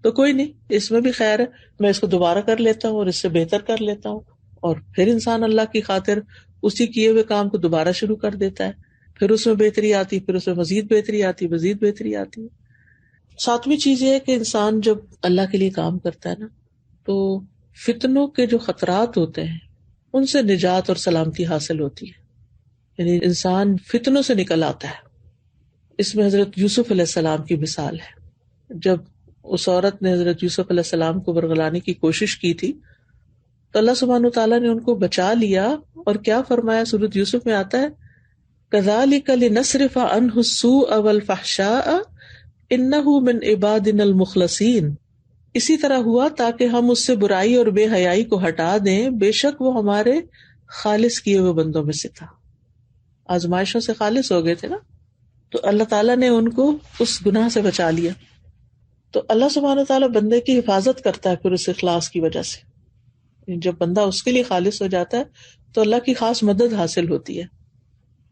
تو کوئی نہیں، اس میں بھی خیر ہے، میں اس کو دوبارہ کر لیتا ہوں اور اس سے بہتر کر لیتا ہوں۔ اور پھر انسان اللہ کی خاطر اسی کیے ہوئے کام کو دوبارہ شروع کر دیتا ہے، پھر اس میں بہتری آتی، پھر اس میں مزید بہتری آتی، مزید بہتری آتی۔ 7ویں چیز یہ ہے کہ انسان جب اللہ کے لیے کام کرتا ہے نا تو فتنوں کے جو خطرات ہوتے ہیں ان سے نجات اور سلامتی حاصل ہوتی ہے، یعنی انسان فتنوں سے نکل آتا ہے۔ اس میں حضرت یوسف علیہ السلام کی مثال ہے، جب اس عورت نے حضرت یوسف علیہ السلام کو برگلانے کی کوشش کی تھی تو اللہ سبحانہ وتعالیٰ نے ان کو بچا لیا، اور کیا فرمایا سورۃ یوسف میں آتا ہے، كَذَلِكَ لِنَصْرِفَ عَنْهُ السُّوءَ وَالْفَحْشَاءَ إِنَّهُ مِنْ عِبَادِنَا الْمُخْلَصِينَ، اسی طرح ہوا تاکہ ہم اس سے برائی اور بے حیائی کو ہٹا دیں، بے شک وہ ہمارے خالص کیے ہوئے بندوں میں سے تھا۔ آزمائشوں سے خالص ہو گئے تھے نا، تو اللہ تعالیٰ نے ان کو اس گناہ سے بچا لیا۔ تو اللہ سبحانہ تعالیٰ بندے کی حفاظت کرتا ہے پھر اس اخلاص کی وجہ سے، جب بندہ اس کے لیے خالص ہو جاتا ہے تو اللہ کی خاص مدد حاصل ہوتی ہے۔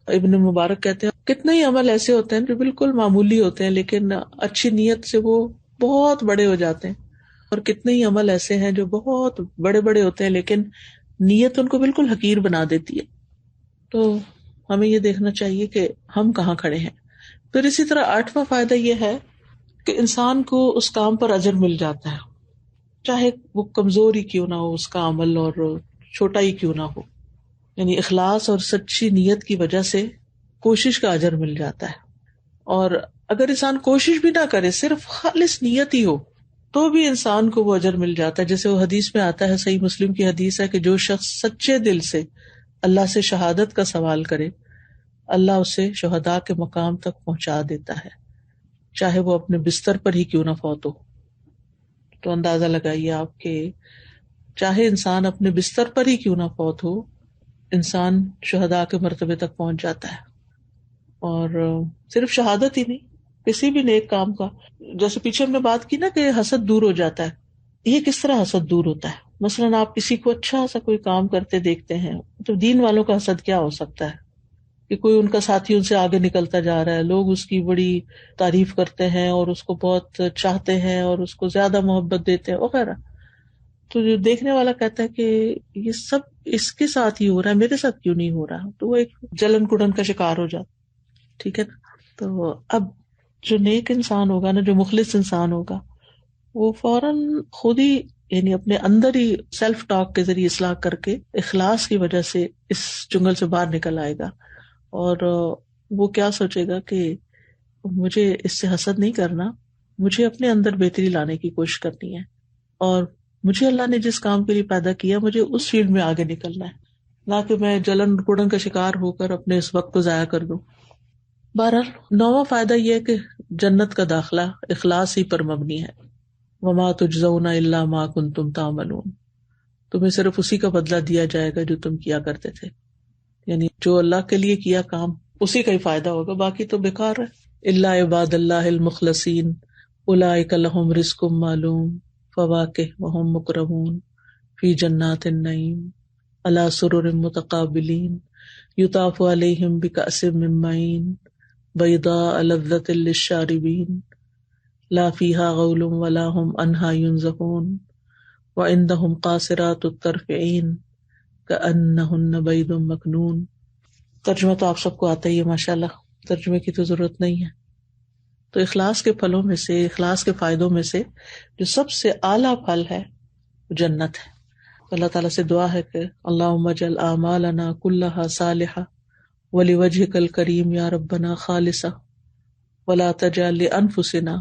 ابن مبارک کہتے ہیں کتنے ہی عمل ایسے ہوتے ہیں جو بالکل معمولی ہوتے ہیں لیکن اچھی نیت سے وہ بہت بڑے ہو جاتے ہیں، اور کتنے ہی عمل ایسے ہیں جو بہت بڑے بڑے ہوتے ہیں لیکن نیت ان کو بالکل حقیر بنا دیتی ہے۔ تو ہمیں یہ دیکھنا چاہیے کہ ہم کہاں کھڑے ہیں۔ پھر اسی طرح 8واں فائدہ یہ ہے کہ انسان کو اس کام پر اجر مل جاتا ہے، چاہے وہ کمزور ہی کیوں نہ ہو اس کا عمل اور چھوٹا ہی کیوں نہ ہو، یعنی اخلاص اور سچی نیت کی وجہ سے کوشش کا اجر مل جاتا ہے۔ اور اگر انسان کوشش بھی نہ کرے، صرف خالص نیت ہی ہو، تو بھی انسان کو وہ اجر مل جاتا ہے۔ جیسے وہ حدیث میں آتا ہے، صحیح مسلم کی حدیث ہے کہ جو شخص سچے دل سے اللہ سے شہادت کا سوال کرے، اللہ اسے شہداء کے مقام تک پہنچا دیتا ہے، چاہے وہ اپنے بستر پر ہی کیوں نہ فوت ہو۔ تو اندازہ لگائیے آپ کہ چاہے انسان اپنے بستر پر ہی کیوں نہ فوت ہو، انسان شہداء کے مرتبے تک پہنچ جاتا ہے۔ اور صرف شہادت ہی نہیں، کسی بھی نیک کام کا، جیسے پیچھے ہم نے بات کی نا کہ حسد دور ہو جاتا ہے، یہ کس طرح حسد دور ہوتا ہے؟ مثلاً آپ کسی کو اچھا سا کوئی کام کرتے دیکھتے ہیں، تو دین والوں کا حسد کیا ہو سکتا ہے کہ کوئی ان کا ساتھی ان سے آگے نکلتا جا رہا ہے، لوگ اس کی بڑی تعریف کرتے ہیں اور اس کو بہت چاہتے ہیں اور اس کو زیادہ محبت دیتے ہیں وغیرہ، تو جو دیکھنے والا کہتا ہے کہ یہ سب اس کے ساتھ ہی ہو رہا ہے، میرے ساتھ کیوں نہیں ہو رہا، تو وہ ایک جلن کڑن کا شکار ہو جاتا، ٹھیک ہے نا۔ تو اب جو نیک انسان ہوگا نا، جو مخلص انسان ہوگا، وہ فوراً خود ہی یعنی اپنے اندر ہی سیلف ٹاک کے ذریعے اصلاح کر کے اخلاص کی وجہ سے اس جنگل سے باہر نکل آئے گا، اور وہ کیا سوچے گا کہ مجھے اس سے حسد نہیں کرنا، مجھے اپنے اندر بہتری لانے کی کوشش کرنی ہے، اور مجھے اللہ نے جس کام کے لیے پیدا کیا مجھے اس فیلڈ میں آگے نکلنا ہے، نہ کہ میں جلن کڑن کا شکار ہو کر اپنے اس وقت کو ضائع کر دوں۔ بہرحال 9واں فائدہ یہ ہے کہ جنت کا داخلہ اخلاص ہی پر مبنی ہے۔ وما تجزون الا ما کنتم تعملون، تمہیں صرف اسی کا بدلہ دیا جائے گا جو تم کیا کرتے تھے، یعنی جو اللہ کے لیے کیا کام اسی کا ہی فائدہ ہوگا، باقی تو بیکار ہے۔ الا عباد اللہ المخلصین اولئک لہم رزق معلوم فواکہ وہم مکرمون فی جنات النعیم علی سرر متقابلین یطاف علیہم بکأس من معین بیضاء لذۃ للشاربین لا فیہا غول ولا ہم عنہا ینزفون وعندهم قاصرات الطرف عین کأنہن بید مکنون. ترجمہ تو آپ سب کو آتا ہی ہے ماشاءاللہ، ترجمے کی تو ضرورت نہیں ہے. تو اخلاص کے پھلوں میں سے، اخلاص کے فائدوں میں سے جو سب سے اعلیٰ پھل ہے وہ جنت ہے. اللہ تعالیٰ سے دعا ہے کہ اللہم اجعل اعمالنا کلھا صالحہ ولوجہک الکریم یا ربنا خالصہ ولا تجعل لانفسنا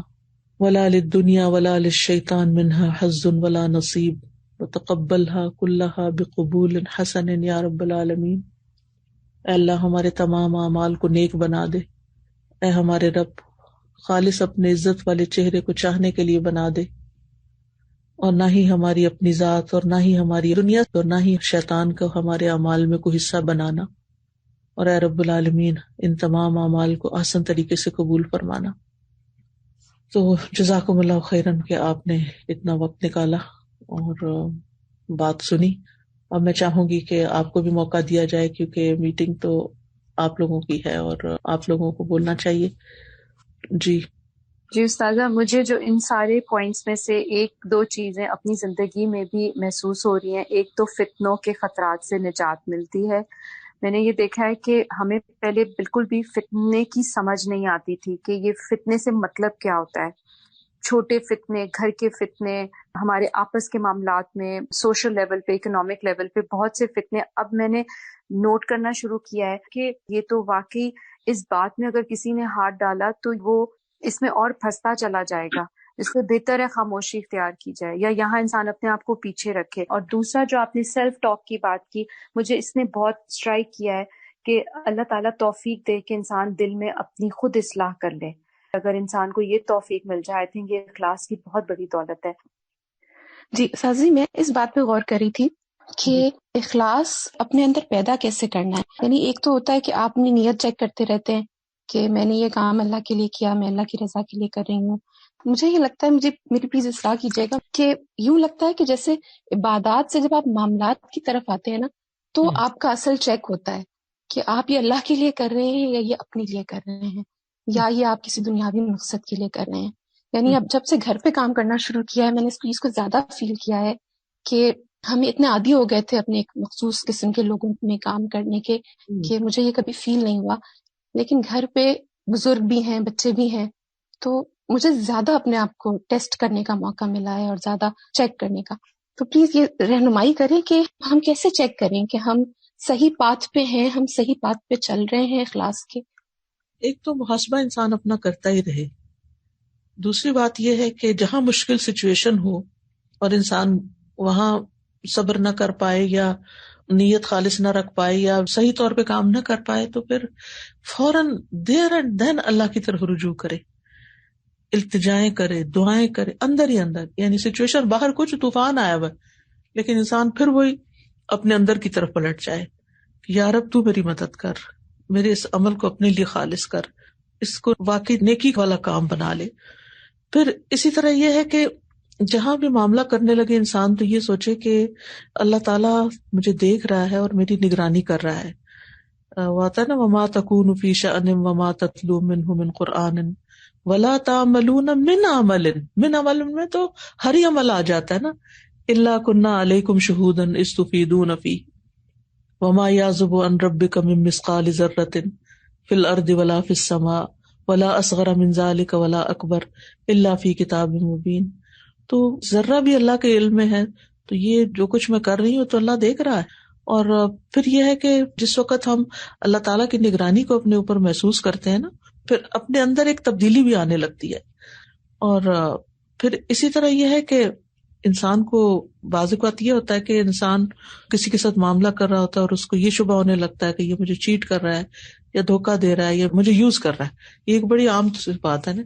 ولا للدنیا ولا للشیطان منها حظ ولا نصیب وتقبلها کلھا بقبول حسن یا رب العالمین. اے اللہ ہمارے تمام اعمال کو نیک بنا دے، اے ہمارے رب خالص اپنے عزت والے چہرے کو چاہنے کے لیے بنا دے، اور نہ ہی ہماری اپنی ذات اور نہ ہی ہماری دنیا اور نہ ہی شیطان کو ہمارے اعمال میں کوئی حصہ بنانا، اور اے رب العالمین ان تمام اعمال کو آسان طریقے سے قبول فرمانا. تو جزاکم اللہ خیرن کہ آپ نے اتنا وقت نکالا اور بات سنی. اب میں چاہوں گی کہ آپ کو بھی موقع دیا جائے، کیونکہ میٹنگ تو آپ لوگوں کی ہے اور آپ لوگوں کو بولنا چاہیے. جی استاذہ، مجھے جو ان سارے پوائنٹس میں سے ایک دو چیزیں اپنی زندگی میں بھی محسوس ہو رہی ہیں. ایک تو فتنوں کے خطرات سے نجات ملتی ہے. میں نے یہ دیکھا ہے کہ ہمیں پہلے بالکل بھی فتنے کی سمجھ نہیں آتی تھی کہ یہ فتنے سے مطلب کیا ہوتا ہے. چھوٹے فتنے، گھر کے فتنے، ہمارے آپس کے معاملات میں، سوشل لیول پہ، اکنامک لیول پہ بہت سے فتنے. اب میں نے نوٹ کرنا شروع کیا ہے کہ یہ تو واقعی اس بات میں اگر کسی نے ہاتھ ڈالا تو وہ اس میں اور پھنستا چلا جائے گا. اس سے بہتر ہے خاموشی اختیار کی جائے، یا یہاں انسان اپنے آپ کو پیچھے رکھے. اور دوسرا جو آپ نے سیلف ٹاک کی بات کی، مجھے اس نے بہت اسٹرائک کیا ہے کہ اللہ تعالیٰ توفیق دے کہ انسان دل میں اپنی خود اصلاح کر لے. اگر انسان کو یہ توفیق مل جائے، آئی تھنک یہ اخلاص کی بہت بڑی دولت ہے. جی سازی، میں اس بات پہ غور کری تھی کہ اخلاص اپنے اندر پیدا کیسے کرنا ہے. یعنی ایک تو ہوتا ہے کہ آپ اپنی نیت چیک کرتے رہتے ہیں کہ میں نے یہ کام اللہ کے لیے کیا، میں اللہ کی رضا کے لیے کر رہی ہوں. مجھے یہ لگتا ہے، مجھے میری پلیز اصلاح کیجیے گا، کہ یوں لگتا ہے کہ جیسے عبادات سے جب آپ معاملات کی طرف آتے ہیں نا، تو آپ کا اصل چیک ہوتا ہے کہ آپ یہ اللہ کے لیے کر رہے ہیں یا یہ اپنے لیے کر رہے ہیں، یا یہ آپ کسی دنیاوی مقصد کے لیے کر رہے ہیں. یعنی اب جب سے گھر پہ کام کرنا شروع کیا ہے، میں نے اس چیز کو زیادہ فیل کیا ہے کہ ہم اتنے عادی ہو گئے تھے اپنے ایک مخصوص قسم کے لوگوں میں کام کرنے کے کہ مجھے یہ کبھی فیل نہیں ہوا. لیکن گھر پہ بزرگ بھی ہیں، بچے بھی ہیں، تو مجھے زیادہ اپنے آپ کو ٹیسٹ کرنے کا موقع ملا ہے اور زیادہ چیک کرنے کا. تو پلیز یہ رہنمائی کریں کہ ہم کیسے چیک کریں کہ ہم صحیح پاتھ پہ ہیں، ہم صحیح پاتھ پہ چل رہے ہیں اخلاص کے. ایک تو محاسبہ انسان اپنا کرتا ہی رہے. دوسری بات یہ ہے کہ جہاں مشکل سچویشن ہو اور انسان وہاں صبر نہ کر پائے یا نیت خالص نہ رکھ پائے یا صحیح طور پہ کام نہ کر پائے، تو پھر فوراً دیر اینڈ دین اللہ کی طرف رجوع کرے، التجائیں کرے، دعائیں کرے اندر ہی اندر. یعنی سچویشن باہر کچھ طوفان آیا ہوا لیکن انسان پھر وہی اپنے اندر کی طرف پلٹ جائے کہ یا رب تو میری مدد کر، میرے اس عمل کو اپنے لیے خالص کر، اس کو واقعی نیکی والا کام بنا لے. پھر اسی طرح یہ ہے کہ جہاں بھی معاملہ کرنے لگے انسان تو یہ سوچے کہ اللہ تعالیٰ مجھے دیکھ رہا ہے اور میری نگرانی کر رہا ہے. وہ آتا ہے نا، وما تکون فی شأن وما تتلو منہ من قرآن ولا تعملون من عمل. من عمل میں تو ہر ہی عمل آ جاتا ہے نا. الا کنا علیکم شہودا اذ تفیدون فیہ وما یعزب عن ربک من مثقال ذرۃ فی الارض ولا فی السماء ولا اصغر من ذلک ولا اکبر الا فی کتاب مبین. تو ذرہ بھی اللہ کے علم میں ہے، تو یہ جو کچھ میں کر رہی ہوں تو اللہ دیکھ رہا ہے. اور پھر یہ ہے کہ جس وقت ہم اللہ تعالیٰ کی نگرانی کو اپنے اوپر محسوس کرتے ہیں نا، پھر اپنے اندر ایک تبدیلی بھی آنے لگتی ہے. اور پھر اسی طرح یہ ہے کہ انسان کو بعض اوقات یہ ہوتا ہے کہ انسان کسی کے ساتھ معاملہ کر رہا ہوتا ہے اور اس کو یہ شبہ ہونے لگتا ہے کہ یہ مجھے چیٹ کر رہا ہے یا دھوکہ دے رہا ہے یا مجھے یوز کر رہا ہے. یہ ایک بڑی عام بات ہے نا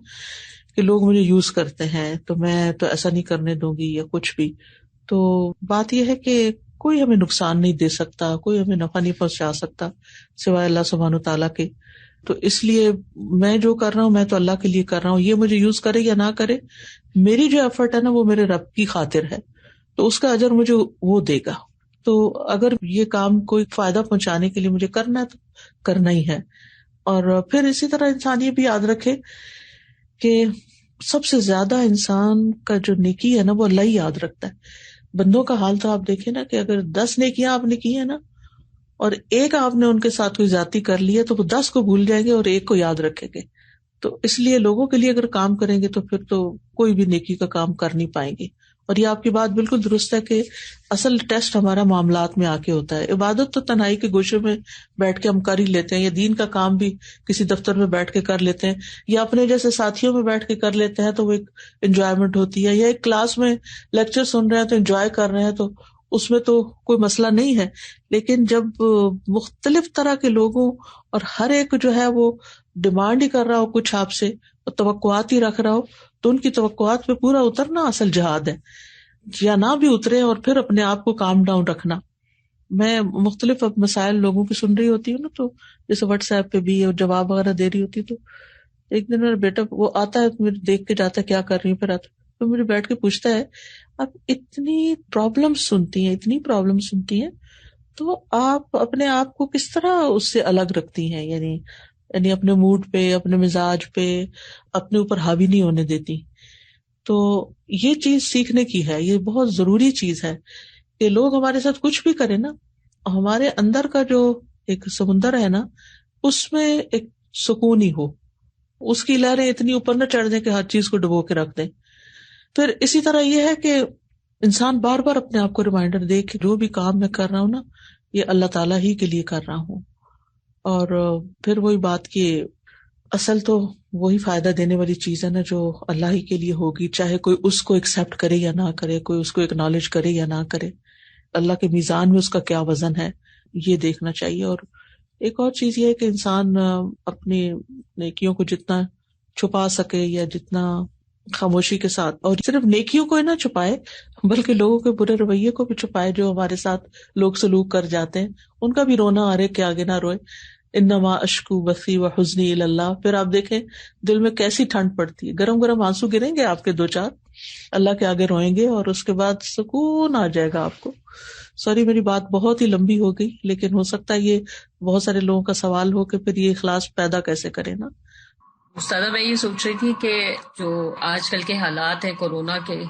کہ لوگ مجھے یوز کرتے ہیں تو میں تو ایسا نہیں کرنے دوں گی یا کچھ بھی. تو بات یہ ہے کہ کوئی ہمیں نقصان نہیں دے سکتا، کوئی ہمیں نفع نہیں پہنچا سکتا سوائے اللہ سبحانہ وتعالیٰ کے. تو اس لیے میں جو کر رہا ہوں میں تو اللہ کے لیے کر رہا ہوں. یہ مجھے یوز کرے یا نہ کرے، میری جو ایفرٹ ہے نا وہ میرے رب کی خاطر ہے، تو اس کا اجر مجھے وہ دے گا. تو اگر یہ کام کوئی فائدہ پہنچانے کے لیے مجھے کرنا ہے تو کرنا ہی ہے. اور پھر اسی طرح انسان یہ بھی یاد رکھے کہ سب سے زیادہ انسان کا جو نیکی ہے نا وہ اللہ ہی یاد رکھتا ہے. بندوں کا حال تو آپ دیکھیں نا کہ اگر 10 نیکیاں آپ نے کی ہیں نا اور ایک آپ نے ان کے ساتھ کوئی زیادتی کر لی ہے تو وہ 10 کو بھول جائیں گے اور ایک کو یاد رکھیں گے. تو اس لیے لوگوں کے لیے اگر کام کریں گے تو پھر تو کوئی بھی نیکی کا کام کر نہیں پائیں گے. اور یہ آپ کی بات بالکل درست ہے کہ اصل ٹیسٹ ہمارا معاملات میں آ کے ہوتا ہے. عبادت تو تنہائی کے گوشے میں بیٹھ کے ہم کر ہی لیتے ہیں, یا دین کا کام بھی کسی دفتر میں بیٹھ کے کر لیتے ہیں, یا اپنے جیسے ساتھیوں میں بیٹھ کے کر لیتے ہیں تو وہ ایک انجوائمنٹ ہوتی ہے, یا ایک کلاس میں لیکچر سن رہے ہیں تو انجوائے کر رہے ہیں تو اس میں تو کوئی مسئلہ نہیں ہے. لیکن جب مختلف طرح کے لوگوں اور ہر ایک جو ہے وہ ڈیمانڈ ہی کر رہا ہو کچھ آپ سے اور توقعات ہی رکھ رہا ہو, تو ان کی توقعات پہ پورا اترنا اصل جہاد ہے, یا نہ بھی اترے اور پھر اپنے آپ کو کام ڈاؤن رکھنا. میں مختلف مسائل لوگوں کی سن رہی ہوتی ہوں نا, تو جیسے واٹس ایپ پہ بھی اور جواب وغیرہ دے رہی ہوتی, تو ایک دن میرا بیٹا وہ آتا ہے میرے دیکھ کے جاتا ہے کیا کر رہی ہوں, پھر آتا تو مجھے بیٹھ کے پوچھتا ہے آپ اتنی پرابلم سنتی ہیں تو آپ اپنے آپ کو کس طرح اس سے الگ رکھتی ہیں, یعنی اپنے موڈ پہ, اپنے مزاج پہ, اپنے اوپر حاوی نہیں ہونے دیتی. تو یہ چیز سیکھنے کی ہے, یہ بہت ضروری چیز ہے کہ لوگ ہمارے ساتھ کچھ بھی کریں نا, ہمارے اندر کا جو ایک سمندر ہے نا اس میں ایک سکون ہی ہو, اس کی لہریں اتنی اوپر نہ چڑھ دیں کہ ہر چیز کو ڈبو کے رکھ دیں. پھر اسی طرح یہ ہے کہ انسان بار بار اپنے آپ کو ریمائنڈر دے کہ جو بھی کام میں کر رہا ہوں نا یہ اللہ تعالیٰ ہی کے لیے کر رہا ہوں. اور پھر وہی بات کہ اصل تو وہی فائدہ دینے والی چیز ہے نا جو اللہ ہی کے لیے ہوگی, چاہے کوئی اس کو ایکسیپٹ کرے یا نہ کرے, کوئی اس کو ایکنالج کرے یا نہ کرے, اللہ کے میزان میں اس کا کیا وزن ہے یہ دیکھنا چاہیے. اور ایک اور چیز یہ ہے کہ انسان اپنی نیکیوں کو جتنا چھپا سکے یا جتنا خاموشی کے ساتھ, اور صرف نیکیوں کو ہی نہ چھپائے بلکہ لوگوں کے برے رویے کو بھی چھپائے, جو ہمارے ساتھ لوگ سلوک کر جاتے ہیں ان کا بھی رونا آ رہے کہ آگے نہ روئے. انما اشکو بثی و حزنی الی اللہ, پھر آپ دیکھیں دل میں کیسی ٹھنڈ پڑتی ہے, گرم گرم آنسو گریں گے آپ کے 2-4, اللہ کے آگے روئیں گے اور اس کے بعد سکون آ جائے گا آپ کو. سوری میری بات بہت ہی لمبی ہو گئی, لیکن ہو سکتا ہے یہ بہت سارے لوگوں کا سوال ہو کہ پھر یہ اخلاص پیدا کیسے کرے نا. استاذہ میں یہ سوچ رہی تھی کہ جو آج کل کے حالات ہیں کورونا کے,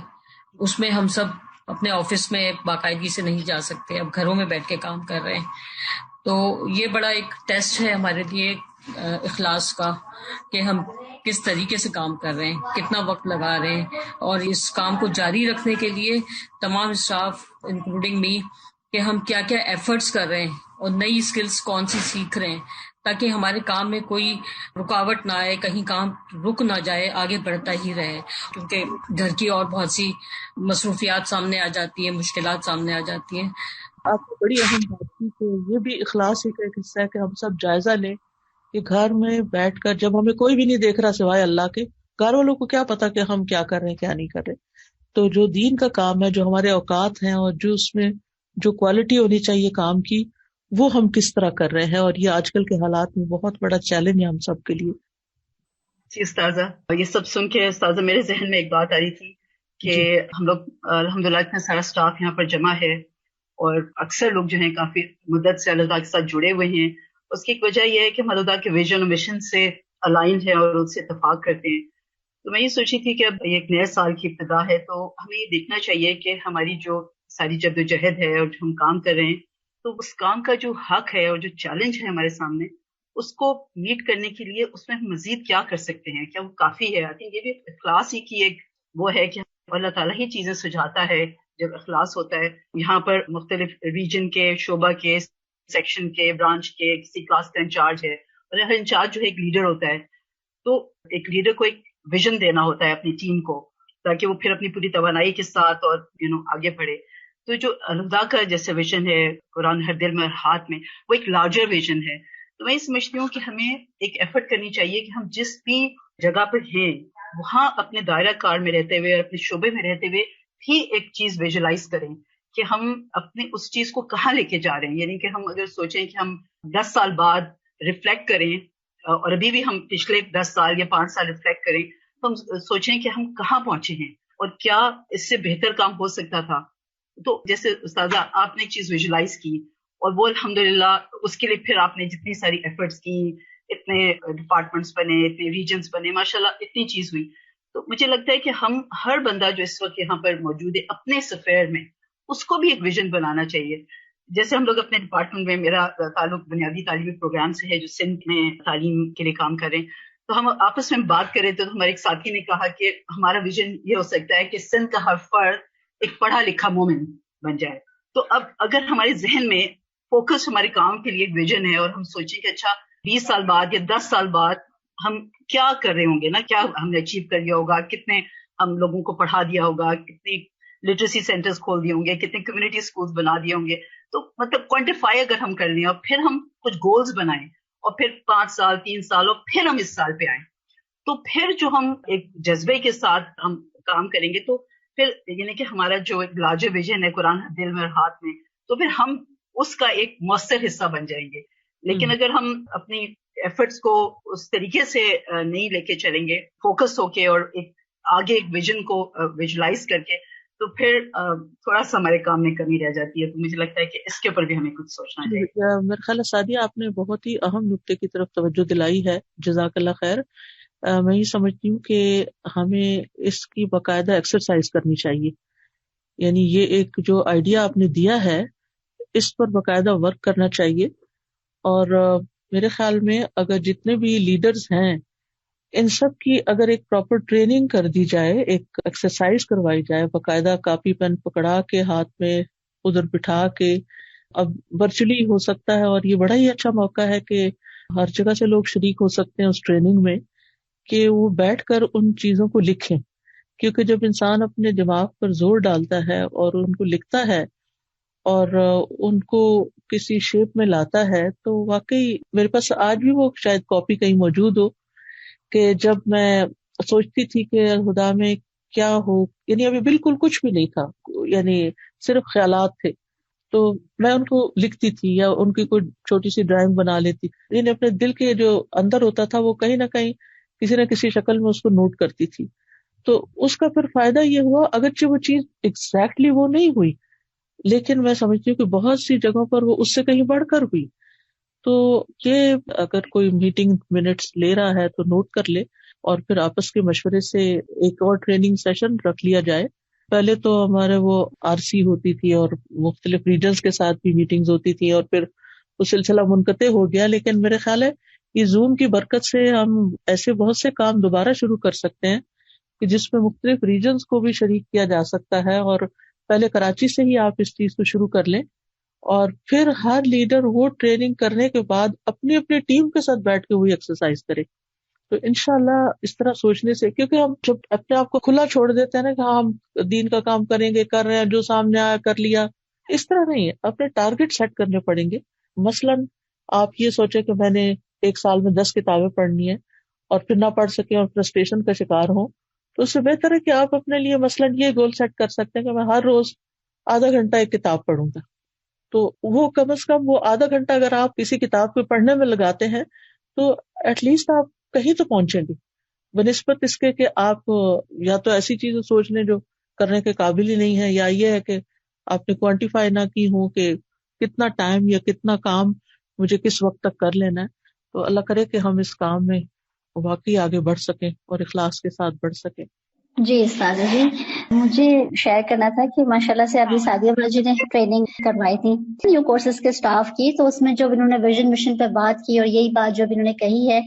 اس میں ہم سب اپنے آفس میں باقاعدگی سے نہیں جا سکتے, اب گھروں میں بیٹھ کے کام کر رہے ہیں, تو یہ بڑا ایک ٹیسٹ ہے ہمارے لیے اخلاص کا کہ ہم کس طریقے سے کام کر رہے ہیں, کتنا وقت لگا رہے ہیں, اور اس کام کو جاری رکھنے کے لیے تمام اسٹاف انکلوڈنگ می کہ ہم کیا کیا ایفرٹس کر رہے ہیں اور نئی اسکلز کون سی سیکھ رہے ہیں تاکہ ہمارے کام میں کوئی رکاوٹ نہ آئے, کہیں کام رک نہ جائے, آگے بڑھتا ہی رہے, کیونکہ گھر کی اور بہت سی مصروفیات سامنے آ جاتی ہیں, مشکلات سامنے آ جاتی ہیں. آپ کو بڑی اہم بات کی کہ یہ بھی اخلاص ہی کا ایک حصہ ہے کہ ہم سب جائزہ لیں کہ گھر میں بیٹھ کر, جب ہمیں کوئی بھی نہیں دیکھ رہا سوائے اللہ کے, گھر والوں کو کیا پتا کہ ہم کیا کر رہے ہیں کیا نہیں کر رہے, تو جو دین کا کام ہے, جو ہمارے اوقات ہیں اور جو اس میں جو کوالٹی ہونی چاہیے کام کی, وہ ہم کس طرح کر رہے ہیں. اور یہ آج کل کے حالات میں بہت بڑا چیلنج ہے ہم سب کے لیے. جی استاذہ, یہ سب سن کے استاذہ میرے ذہن میں ایک بات آ رہی تھی کہ ہم لوگ الحمدللہ اتنا سارا اسٹاف یہاں پر جمع ہے اور اکثر لوگ جو ہیں کافی مدت سے اللہ تعالیٰ کے ساتھ جڑے ہوئے ہیں. اس کی ایک وجہ یہ ہے کہ ہم اللہ تعالیٰ کے ویژن اور مشن سے الائنڈ ہیں اور ان سے اتفاق کرتے ہیں. تو میں یہ سوچی تھی کہ اب یہ ایک نئے سال کی ابتدا ہے, تو ہمیں یہ دیکھنا چاہیے کہ ہماری جو ساری جدوجہد ہے اور جو ہم کام کر رہے ہیں, تو اس کام کا جو حق ہے اور جو چیلنج ہے ہمارے سامنے, اس کو میٹ کرنے کے لیے اس میں ہم مزید کیا کر سکتے ہیں, کیا وہ کافی ہے؟ آئی تھنک یہ بھی اخلاص ہی کی ایک وہ ہے کہ اللہ تعالیٰ ہی چیزیں سجھاتا ہے جب اخلاص ہوتا ہے. یہاں پر مختلف ریجن کے, شعبہ کے, سیکشن کے, برانچ کے, کسی کلاس کا انچارج ہے, اور ہر انچارج جو ہے ایک لیڈر ہوتا ہے. تو ایک لیڈر کو ایک ویژن دینا ہوتا ہے اپنی ٹیم کو, تاکہ وہ پھر اپنی پوری توانائی کے ساتھ اور آگے بڑھے. تو جو اللہ کا جیسے ویژن ہے, قرآن ہر دل میں ہاتھ میں, وہ ایک لارجر ویژن ہے. تو میں یہ سمجھتی ہوں کہ ہمیں ایک ایفرٹ کرنی چاہیے کہ ہم جس بھی جگہ پر ہیں وہاں اپنے دائرہ کار میں رہتے ہوئے اور اپنے شعبے میں رہتے ہوئے بھی ایک چیز ویژولائز کریں کہ ہم اپنے اس چیز کو کہاں لے کے جا رہے ہیں. یعنی کہ ہم اگر سوچیں کہ ہم 10 سال بعد ریفلیکٹ کریں, اور ابھی بھی ہم پچھلے 10 سال یا 5 سال ریفلیکٹ کریں, تو ہم سوچیں کہ ہم کہاں پہنچے ہیں اور کیا اس سے بہتر کام ہو سکتا تھا. تو جیسے استاذہ آپ نے ایک چیز ویژولائز کی, اور وہ الحمدللہ اس کے لیے پھر آپ نے جتنی ساری ایفرٹس کی, اتنے ڈپارٹمنٹس بنے, اتنے ریجنز بنے, ماشاءاللہ اتنی چیز ہوئی. تو مجھے لگتا ہے کہ ہم ہر بندہ جو اس وقت یہاں پر موجود ہے اپنے سفیر میں اس کو بھی ایک ویژن بنانا چاہیے. جیسے ہم لوگ اپنے ڈپارٹمنٹ میں، میرا تعلق بنیادی تعلیمی پروگرام سے ہے جو سندھ میں تعلیم کے لیے کام کر رہے ہیں، تو ہم آپس میں بات کر رہے تھے تو ہمارے ایک ساتھی نے کہا کہ ہمارا ویژن یہ ہو سکتا ہے کہ سندھ کا ہر فرد ایک پڑھا لکھا مومن بن جائے. تو اب اگر ہمارے ذہن میں فوکس ہمارے کام کے لیے ایک ویژن ہے اور ہم سوچیں کہ اچھا 20 سال بعد یا 10 سال بعد ہم کیا کر رہے ہوں گے نا، کیا ہم نے اچیو کر لیا ہوگا، کتنے ہم لوگوں کو پڑھا دیا ہوگا، کتنے لٹریسی سینٹرز کھول دیے ہوں گے، کتنے کمیونٹی اسکولز بنا دیے ہوں گے. تو مطلب کوانٹیفائی اگر ہم کر لیں اور پھر ہم کچھ گولز بنائیں اور پھر 5 سال 3 سال اور پھر ہم اس سال پہ آئیں، تو پھر جو ہم ایک جذبے کے ساتھ ہم کام کریں گے تو پھر یعنی کہ ہمارا جو ایک لارجر ویژن ہے قرآن دل میں اور ہاتھ میں، تو پھر ہم اس کا ایک مؤثر حصہ بن جائیں گے. لیکن اگر ہم اپنی ایفرٹس کو اس طریقے سے نہیں لے کے چلیں گے فوکس ہو کے اور ایک آگے ایک ویژن کو ویژولائز کر کے، تو پھر تھوڑا سا ہمارے کام میں کمی رہ جاتی ہے. تو مجھے لگتا ہے کہ اس کے اوپر بھی ہمیں کچھ سوچنا چاہیے. میرے خیال ہے سعدیہ آپ نے بہت ہی اہم نقطے کی طرف توجہ دلائی ہے، جزاک اللہ خیر. میں یہ سمجھتی ہوں کہ ہمیں اس کی باقاعدہ ایکسرسائز کرنی چاہیے. یعنی یہ ایک جو آئیڈیا آپ نے دیا ہے اس پر باقاعدہ ورک کرنا چاہیے. اور میرے خیال میں اگر جتنے بھی لیڈرز ہیں ان سب کی اگر ایک پراپر ٹریننگ کر دی جائے، ایک ایکسرسائز کروائی جائے، باقاعدہ کاپی پین پکڑا کے ہاتھ میں ادھر بٹھا کے، اب ورچولی ہو سکتا ہے اور یہ بڑا ہی اچھا موقع ہے کہ ہر جگہ سے لوگ شریک ہو سکتے ہیں اس ٹریننگ میں، کہ وہ بیٹھ کر ان چیزوں کو لکھیں. کیونکہ جب انسان اپنے دماغ پر زور ڈالتا ہے اور ان کو لکھتا ہے اور ان کو کسی شیپ میں لاتا ہے، تو واقعی میرے پاس آج بھی وہ شاید کاپی کہیں موجود ہو کہ جب میں سوچتی تھی کہ خدا میں کیا ہو، یعنی ابھی بالکل کچھ بھی نہیں تھا، یعنی صرف خیالات تھے، تو میں ان کو لکھتی تھی یا ان کی کوئی چھوٹی سی ڈرائنگ بنا لیتی، یعنی اپنے دل کے جو اندر ہوتا تھا وہ کہیں نہ کہیں کسی نہ کسی شکل میں اس کو نوٹ کرتی تھی. تو اس کا پھر فائدہ یہ ہوا، اگرچہ وہ چیز ایگزیکٹلی وہ نہیں ہوئی لیکن میں سمجھتی ہوں کہ بہت سی جگہوں پر وہ اس سے کہیں بڑھ کر ہوئی. تو یہ اگر کوئی میٹنگ منٹس لے رہا ہے تو نوٹ کر لے اور پھر آپس کے مشورے سے ایک اور ٹریننگ سیشن رکھ لیا جائے. پہلے تو ہمارے وہ RC ہوتی تھی اور مختلف ریجنز کے ساتھ بھی میٹنگز ہوتی تھی اور پھر وہ سلسلہ منقطع ہو گیا. لیکن میرے خیال ہے یہ زوم کی برکت سے ہم ایسے بہت سے کام دوبارہ شروع کر سکتے ہیں کہ جس میں مختلف ریجنز کو بھی شریک کیا جا سکتا ہے. اور پہلے کراچی سے ہی آپ اس چیز کو شروع کر لیں اور پھر ہر لیڈر وہ ٹریننگ کرنے کے بعد اپنی اپنی ٹیم کے ساتھ بیٹھ کے وہی ایکسرسائز کرے. تو انشاءاللہ اس طرح سوچنے سے، کیونکہ ہم جب اپنے آپ کو کھلا چھوڑ دیتے ہیں نا کہ ہاں ہم دین کا کام کریں گے، کر رہے ہیں، جو سامنے آیا کر لیا، اس طرح نہیں ہے. اپنے ٹارگٹ سیٹ کرنے پڑیں گے. مثلاً آپ یہ سوچیں کہ میں نے ایک سال میں 10 کتابیں پڑھنی ہے اور پھر نہ پڑھ سکیں اور فرسٹریشن کا شکار ہوں، تو اس سے بہتر ہے کہ آپ اپنے لیے مثلاً یہ گول سیٹ کر سکتے ہیں کہ میں ہر روز آدھا گھنٹہ ایک کتاب پڑھوں گا. تو وہ کم از کم وہ آدھا گھنٹہ اگر آپ کسی کتاب کو پڑھنے میں لگاتے ہیں تو ایٹ لیسٹ آپ کہیں تو پہنچیں گے، بنسبت اس کے کہ آپ یا تو ایسی چیزیں سوچ لیں جو کرنے کے قابل ہی نہیں ہے، یا یہ ہے کہ آپ نے کوانٹیفائی نہ کی ہوں کہ کتنا ٹائم یا کتنا کام مجھے کس وقت تک کر لینا ہے. تو اللہ کرے کہ ہم اس کام میں واقعی آگے بڑھ سکیں اور اخلاص کے ساتھ بڑھ سکیں. جی استاذہ جی، مجھے شیئر کرنا تھا کہ ماشاءاللہ سے ابھی سعدیہ بھائی جی نے ٹریننگ کروائی تھی نیو کورسز کے سٹاف کی، تو اس میں جب انہوں نے ویژن مشن پہ بات کی اور یہی بات جب انہوں نے کہی ہے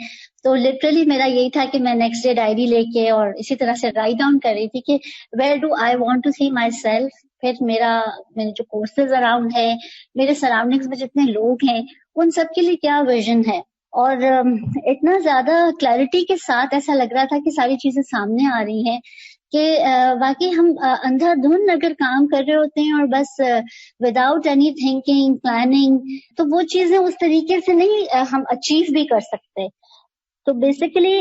تو لٹرلی میرا یہی تھا کہ میں نیکسٹ ڈے ڈائری لے کے اور اسی طرح سے رائٹ ڈاؤن کر رہی تھی کہ where do I want to see myself. پھر میرے جو کورسز اراؤنڈ ہے، میرے سراؤنڈنگز میں جتنے لوگ ہیں، ان سب کے لیے کیا ویژن ہے. اور اتنا زیادہ کلیئرٹی کے ساتھ ایسا لگ رہا تھا کہ ساری چیزیں سامنے آ رہی ہیں کہ واقعی ہم اندھا دھند اگر کام کر رہے ہوتے ہیں اور بس وداؤٹ اینی تھنکنگ پلاننگ، تو وہ چیزیں اس طریقے سے نہیں ہم اچیو بھی کر سکتے. تو بیسیکلی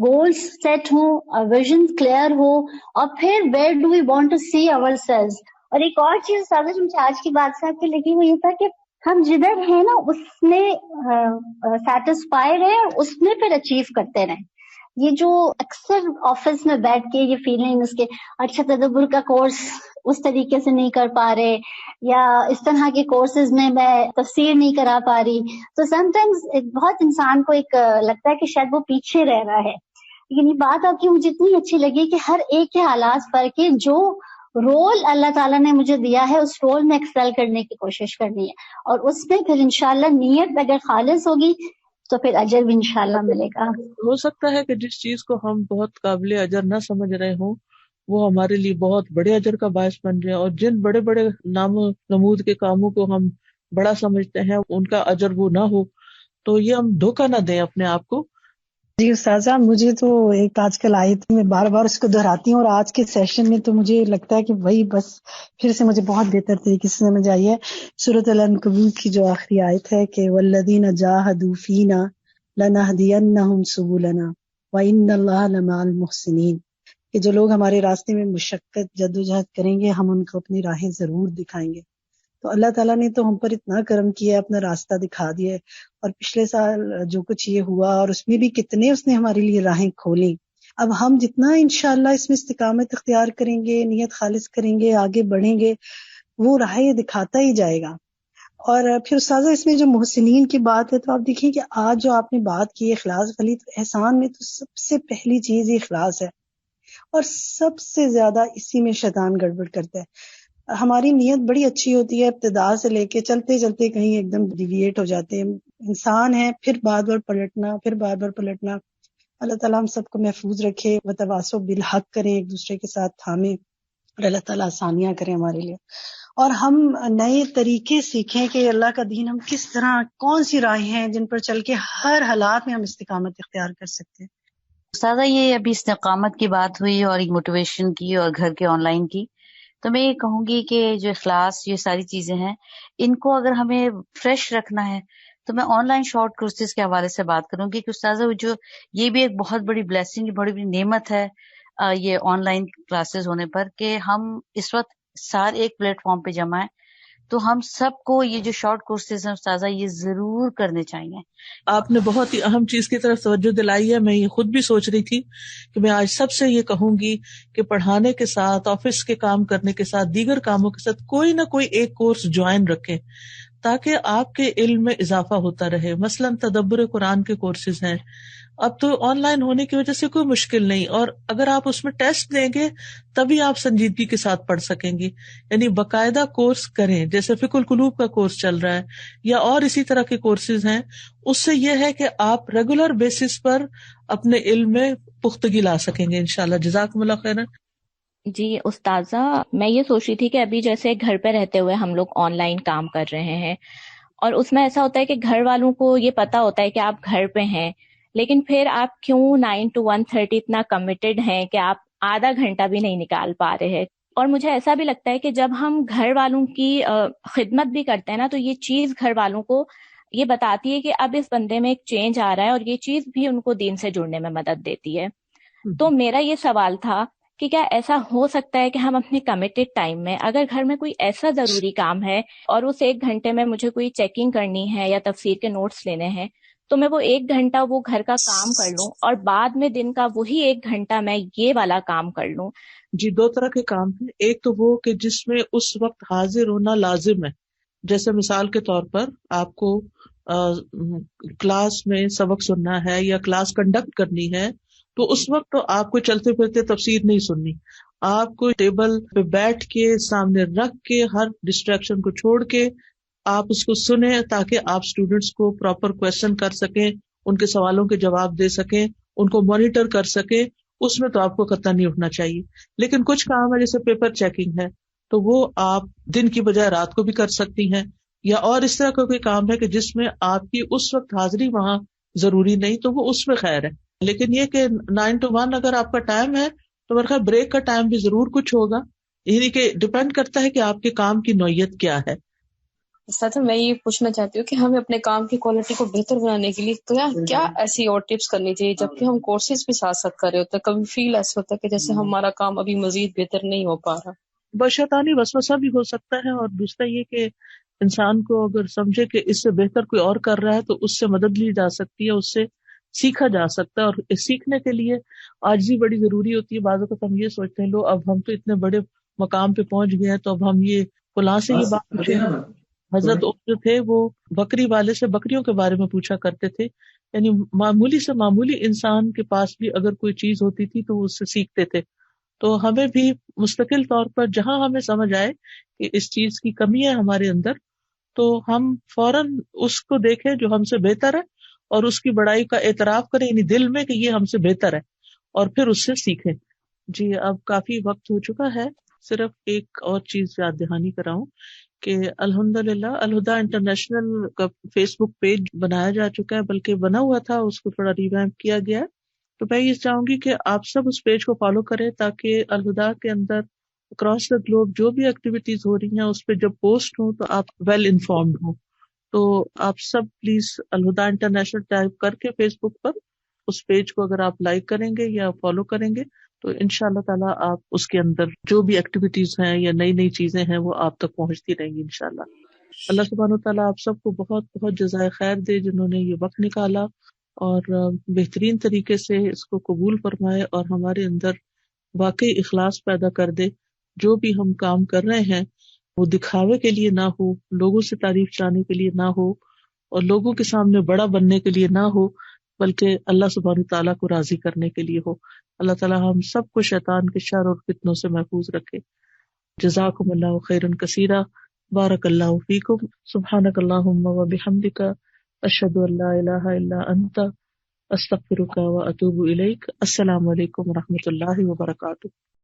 گولز سیٹ ہوں، ویژن کلیئر ہو، اور پھر where do we want to see ourselves. اور ایک اور چیز سازش مجھے آج کی بات سے آپ کی لگی وہ یہ تھا کہ ہم جدھر ہیں نا اس میں سیٹسفائی رہے اور اس میں پھر اچیو کرتے رہیں. یہ جو اکثر آفس میں بیٹھ کے یہ فیلنگ اس کے اچھا تدبر کا کورس اس طریقے سے نہیں کر پا رہے، یا اس طرح کے کورسز میں تفسیر نہیں کرا پا رہی، تو سم ٹائمز بہت انسان کو ایک لگتا ہے کہ شاید وہ پیچھے رہ رہا ہے. لیکن یہ بات آپ کی مجھے اتنی اچھی لگی کہ ہر ایک کے حالات فرق ہے. جو رول اللہ تعالیٰ نے مجھے دیا ہے، اس رول میں ایکسل کرنے کی کوشش کرنی ہے، اور اس میں پھر انشاءاللہ نیت اگر خالص ہوگی تو پھر اجر بھی انشاءاللہ ملے گا۔ ہو سکتا ہے کہ جس چیز کو ہم بہت قابل اجر نہ سمجھ رہے ہوں وہ ہمارے لیے بہت بڑے اجر کا باعث بن جائے، اور جن بڑے بڑے نام و نمود کے کاموں کو ہم بڑا سمجھتے ہیں ان کا اجر وہ نہ ہو، تو یہ ہم دھوکہ نہ دیں اپنے آپ کو۔ جی استاذہ، مجھے تو ایک آج کل آئی تھی، میں بار بار اس کو دہراتی ہوں، اور آج کے سیشن میں تو مجھے لگتا ہے کہ وہی بس پھر سے مجھے بہت بہتر طریقے سے سمجھ آئی ہے۔ سورۃ العنکبوت کی جو آخری آیت ہے کہ والذین جاہدوا فینا لنہدینہم سبلنا وان اللہ لمع المحسنین، کہ جو لوگ ہمارے راستے میں مشقت جدوجہد کریں گے ہم ان کو اپنی راہیں ضرور دکھائیں گے۔ تو اللہ تعالیٰ نے تو ہم پر اتنا کرم کیا، اپنا راستہ دکھا دیا ہے، اور پچھلے سال جو کچھ یہ ہوا اور اس میں بھی کتنے اس نے ہمارے لیے راہیں کھولیں۔ اب ہم جتنا انشاءاللہ اس میں استقامت اختیار کریں گے، نیت خالص کریں گے، آگے بڑھیں گے، وہ راہیں دکھاتا ہی جائے گا۔ اور پھر استاذہ اس میں جو محسنین کی بات ہے، تو آپ دیکھیں کہ آج جو آپ نے بات کی اخلاص والی، تو احسان میں تو سب سے پہلی چیز ہی اخلاص ہے، اور سب سے زیادہ اسی میں شیطان گڑبڑ کرتا ہے۔ ہماری نیت بڑی اچھی ہوتی ہے، ابتدا سے لے کے چلتے چلتے کہیں ایک دم ڈیویٹ ہو جاتے ہیں، انسان ہے، پھر بار بار پلٹنا، پھر بار بار پلٹنا۔ اللہ تعالیٰ ہم سب کو محفوظ رکھے، وتواصوا بالحق کریں، ایک دوسرے کے ساتھ تھامیں، اور اللہ تعالیٰ آسانیاں کریں ہمارے لیے، اور ہم نئے طریقے سیکھیں کہ اللہ کا دین ہم کس طرح، کون سی راہیں ہیں جن پر چل کے ہر حالات میں ہم استقامت اختیار کر سکتے ہیں۔ استاذہ، یہ ابھی استقامت کی بات ہوئی اور موٹیویشن کی اور گھر کے آن لائن کی، تو میں یہ کہوں گی کہ جو اخلاص، یہ ساری چیزیں ہیں، ان کو اگر ہمیں فریش رکھنا ہے تو میں آن لائن شارٹ کورسز کے حوالے سے بات کروں گی کہ استاذہ جو یہ بھی ایک بہت بڑی بلیسنگ، بڑی بڑی نعمت ہے یہ آن لائن کلاسز ہونے پر، کہ ہم اس وقت سارے ایک پلیٹ فارم پہ جمع ہیں، تو ہم سب کو یہ جو شارٹ کورسز ہیں استاذہ یہ ضرور کرنے چاہیے۔ آپ نے بہت ہی اہم چیز کی طرف توجہ دلائی ہے، میں یہ خود بھی سوچ رہی تھی کہ میں آج سب سے یہ کہوں گی کہ پڑھانے کے ساتھ، آفس کے کام کرنے کے ساتھ، دیگر کاموں کے ساتھ کوئی نہ کوئی ایک کورس جوائن رکھیں تاکہ آپ کے علم میں اضافہ ہوتا رہے۔ مثلاً تدبر قرآن کے کورسز ہیں، اب تو آن لائن ہونے کی وجہ سے کوئی مشکل نہیں، اور اگر آپ اس میں ٹیسٹ دیں گے تبھی آپ سنجیدگی کے ساتھ پڑھ سکیں گے، یعنی باقاعدہ کورس کریں، جیسے فقہ القلوب کا کورس چل رہا ہے یا اور اسی طرح کے کورسز ہیں۔ اس سے یہ ہے کہ آپ ریگولر بیسس پر اپنے علم میں پختگی لا سکیں گے انشاءاللہ۔ جزاکم اللہ خیرا۔ جی استاذہ، میں یہ سوچ رہی تھی کہ ابھی جیسے گھر پہ رہتے ہوئے ہم لوگ آن لائن کام کر رہے ہیں، اور اس میں ایسا ہوتا ہے کہ گھر والوں کو یہ پتا ہوتا ہے کہ آپ گھر پہ ہیں، لیکن پھر آپ کیوں 9 to 1:30 اتنا کمیٹڈ ہیں کہ آپ آدھا گھنٹہ بھی نہیں نکال پا رہے ہیں۔ اور مجھے ایسا بھی لگتا ہے کہ جب ہم گھر والوں کی خدمت بھی کرتے ہیں نا، تو یہ چیز گھر والوں کو یہ بتاتی ہے کہ اب اس بندے میں ایک چینج آ رہا ہے، اور یہ چیز بھی ان کو دین سے جڑنے میں مدد دیتی ہے۔ تو میرا یہ سوال تھا کہ کیا ایسا ہو سکتا ہے کہ ہم اپنے کمیٹڈ ٹائم میں، اگر گھر میں کوئی ایسا ضروری کام ہے اور اس 1 گھنٹے میں مجھے کوئی چیکنگ کرنی ہے یا تفسیر کے نوٹس لینے ہیں، تو میں وہ 1 گھنٹہ وہ گھر کا کام کر لوں اور بعد میں دن کا وہی 1 گھنٹہ میں یہ والا کام کر لوں؟ جی، 2 طرح کے کام ہیں۔ ایک تو وہ کہ جس میں اس وقت حاضر ہونا لازم ہے، جیسے مثال کے طور پر آپ کو کلاس میں سبق سننا ہے یا کلاس کنڈکٹ کرنی ہے، تو اس وقت تو آپ کو چلتے پھرتے تفسیر نہیں سننی، آپ کو ٹیبل پہ بیٹھ کے سامنے رکھ کے ہر ڈسٹریکشن کو چھوڑ کے آپ اس کو سنیں، تاکہ آپ اسٹوڈینٹس کو پراپر کویشچن کر سکیں، ان کے سوالوں کے جواب دے سکیں، ان کو مانیٹر کر سکیں۔ اس میں تو آپ کو قطع نہیں اٹھنا چاہیے۔ لیکن کچھ کام ہے جیسے پیپر چیکنگ ہے، تو وہ آپ دن کی بجائے رات کو بھی کر سکتی ہیں، یا اور اس طرح کا کوئی کام ہے کہ جس میں آپ کی اس وقت حاضری وہاں ضروری نہیں، تو وہ اس میں خیر ہے۔ لیکن یہ کہ 9 to 1 اگر آپ کا ٹائم ہے تو میرے خیال بریک کا ٹائم بھی ضرور کچھ ہوگا، یعنی کہ ڈپینڈ کرتا ہے کہ آپ کے کام کی نوعیت کیا ہے۔ ساتھ میں یہ پوچھنا چاہتی ہوں کہ ہمیں اپنے کام کی کوالٹی کو بہتر بنانے کے لیے کیا ایسی اور ٹپس کرنی چاہیے، جبکہ ہم کورسز بھی ساتھ ساتھ کر رہے ہوتے ہیں؟ کبھی فیل ایسا ہوتا ہے کہ جیسے ہمارا کام ابھی مزید بہتر نہیں ہو پا رہا۔ بس شیطانی وسوسہ بھی ہو سکتا ہے، اور دوسرا یہ کہ انسان کو اگر سمجھے کہ اس سے بہتر کوئی اور کر رہا ہے تو اس سے مدد لی جا سکتی ہے، اس سے سیکھا جا سکتا ہے، اور سیکھنے کے لیے عاجزی بڑی ضروری ہوتی ہے۔ بعض اوقات ہم یہ سوچتے ہیں لو اب ہم تو اتنے بڑے مقام پہ پہنچ گئے ہیں تو اب ہم یہ فلاں سے یہ بات پوچھیں۔ حضرت جو تھے وہ بکری والے سے بکریوں کے بارے میں پوچھا کرتے تھے، یعنی معمولی سے معمولی انسان کے پاس بھی اگر کوئی چیز ہوتی تھی تو وہ اس سے سیکھتے تھے۔ تو ہمیں بھی مستقل طور پر جہاں ہمیں سمجھ آئے کہ اس چیز کی کمی ہے ہمارے اندر، تو ہم فوراً اس کو دیکھیں جو ہم سے بہتر ہے اور اس کی بڑائی کا اعتراف کریں، یعنی دل میں کہ یہ ہم سے بہتر ہے، اور پھر اس سے سیکھیں. جی اب کافی وقت ہو چکا ہے، صرف ایک اور چیز یاد دہانی کراؤں کہ الحمدللہ الہدا انٹرنیشنل کا فیس بک پیج بنایا جا چکا ہے، بلکہ بنا ہوا تھا، اس کو تھوڑا ریویمپ کیا گیا ہے. تو میں یہ چاہوں گی کہ آپ سب اس پیج کو فالو کریں تاکہ الہدا کے اندر اکراس دا گلوب جو بھی ایکٹیویٹیز ہو رہی ہیں اس پہ جب پوسٹ ہوں تو آپ ویل انفارمڈ ہوں. تو آپ سب پلیز الہدا انٹرنیشنل ٹائپ کر کے فیس بک پر اس پیج کو اگر آپ لائک کریں گے یا فالو کریں گے تو انشاءاللہ تعالیٰ آپ اس کے اندر جو بھی ایکٹیویٹیز ہیں یا نئی نئی چیزیں ہیں وہ آپ تک پہنچتی رہیں گی انشاءاللہ. اللہ سبحانہ وتعالیٰ آپ سب کو بہت بہت جزائے خیر دے جنہوں نے یہ وقت نکالا اور بہترین طریقے سے اس کو قبول فرمائے اور ہمارے اندر واقعی اخلاص پیدا کر دے. جو بھی ہم کام کر رہے ہیں وہ دکھاوے کے لیے نہ ہو، لوگوں سے تعریف چاہنے کے لیے نہ ہو اور لوگوں کے سامنے بڑا بننے کے لیے نہ ہو، بلکہ اللہ سبحانہ تعالیٰ کو راضی کرنے کے لیے ہو. اللہ تعالیٰ ہم سب کو شیطان کے شر اور فتنوں سے محفوظ رکھے. جزاکم اللہ خیرا کثیرا، بارک اللہ فیکم، سبحانک اللہم و بحمدک، اشہد ان لا الہ الا انت، استغفرک و اتوب الیک. السلام علیکم و رحمۃ اللہ وبرکاتہ.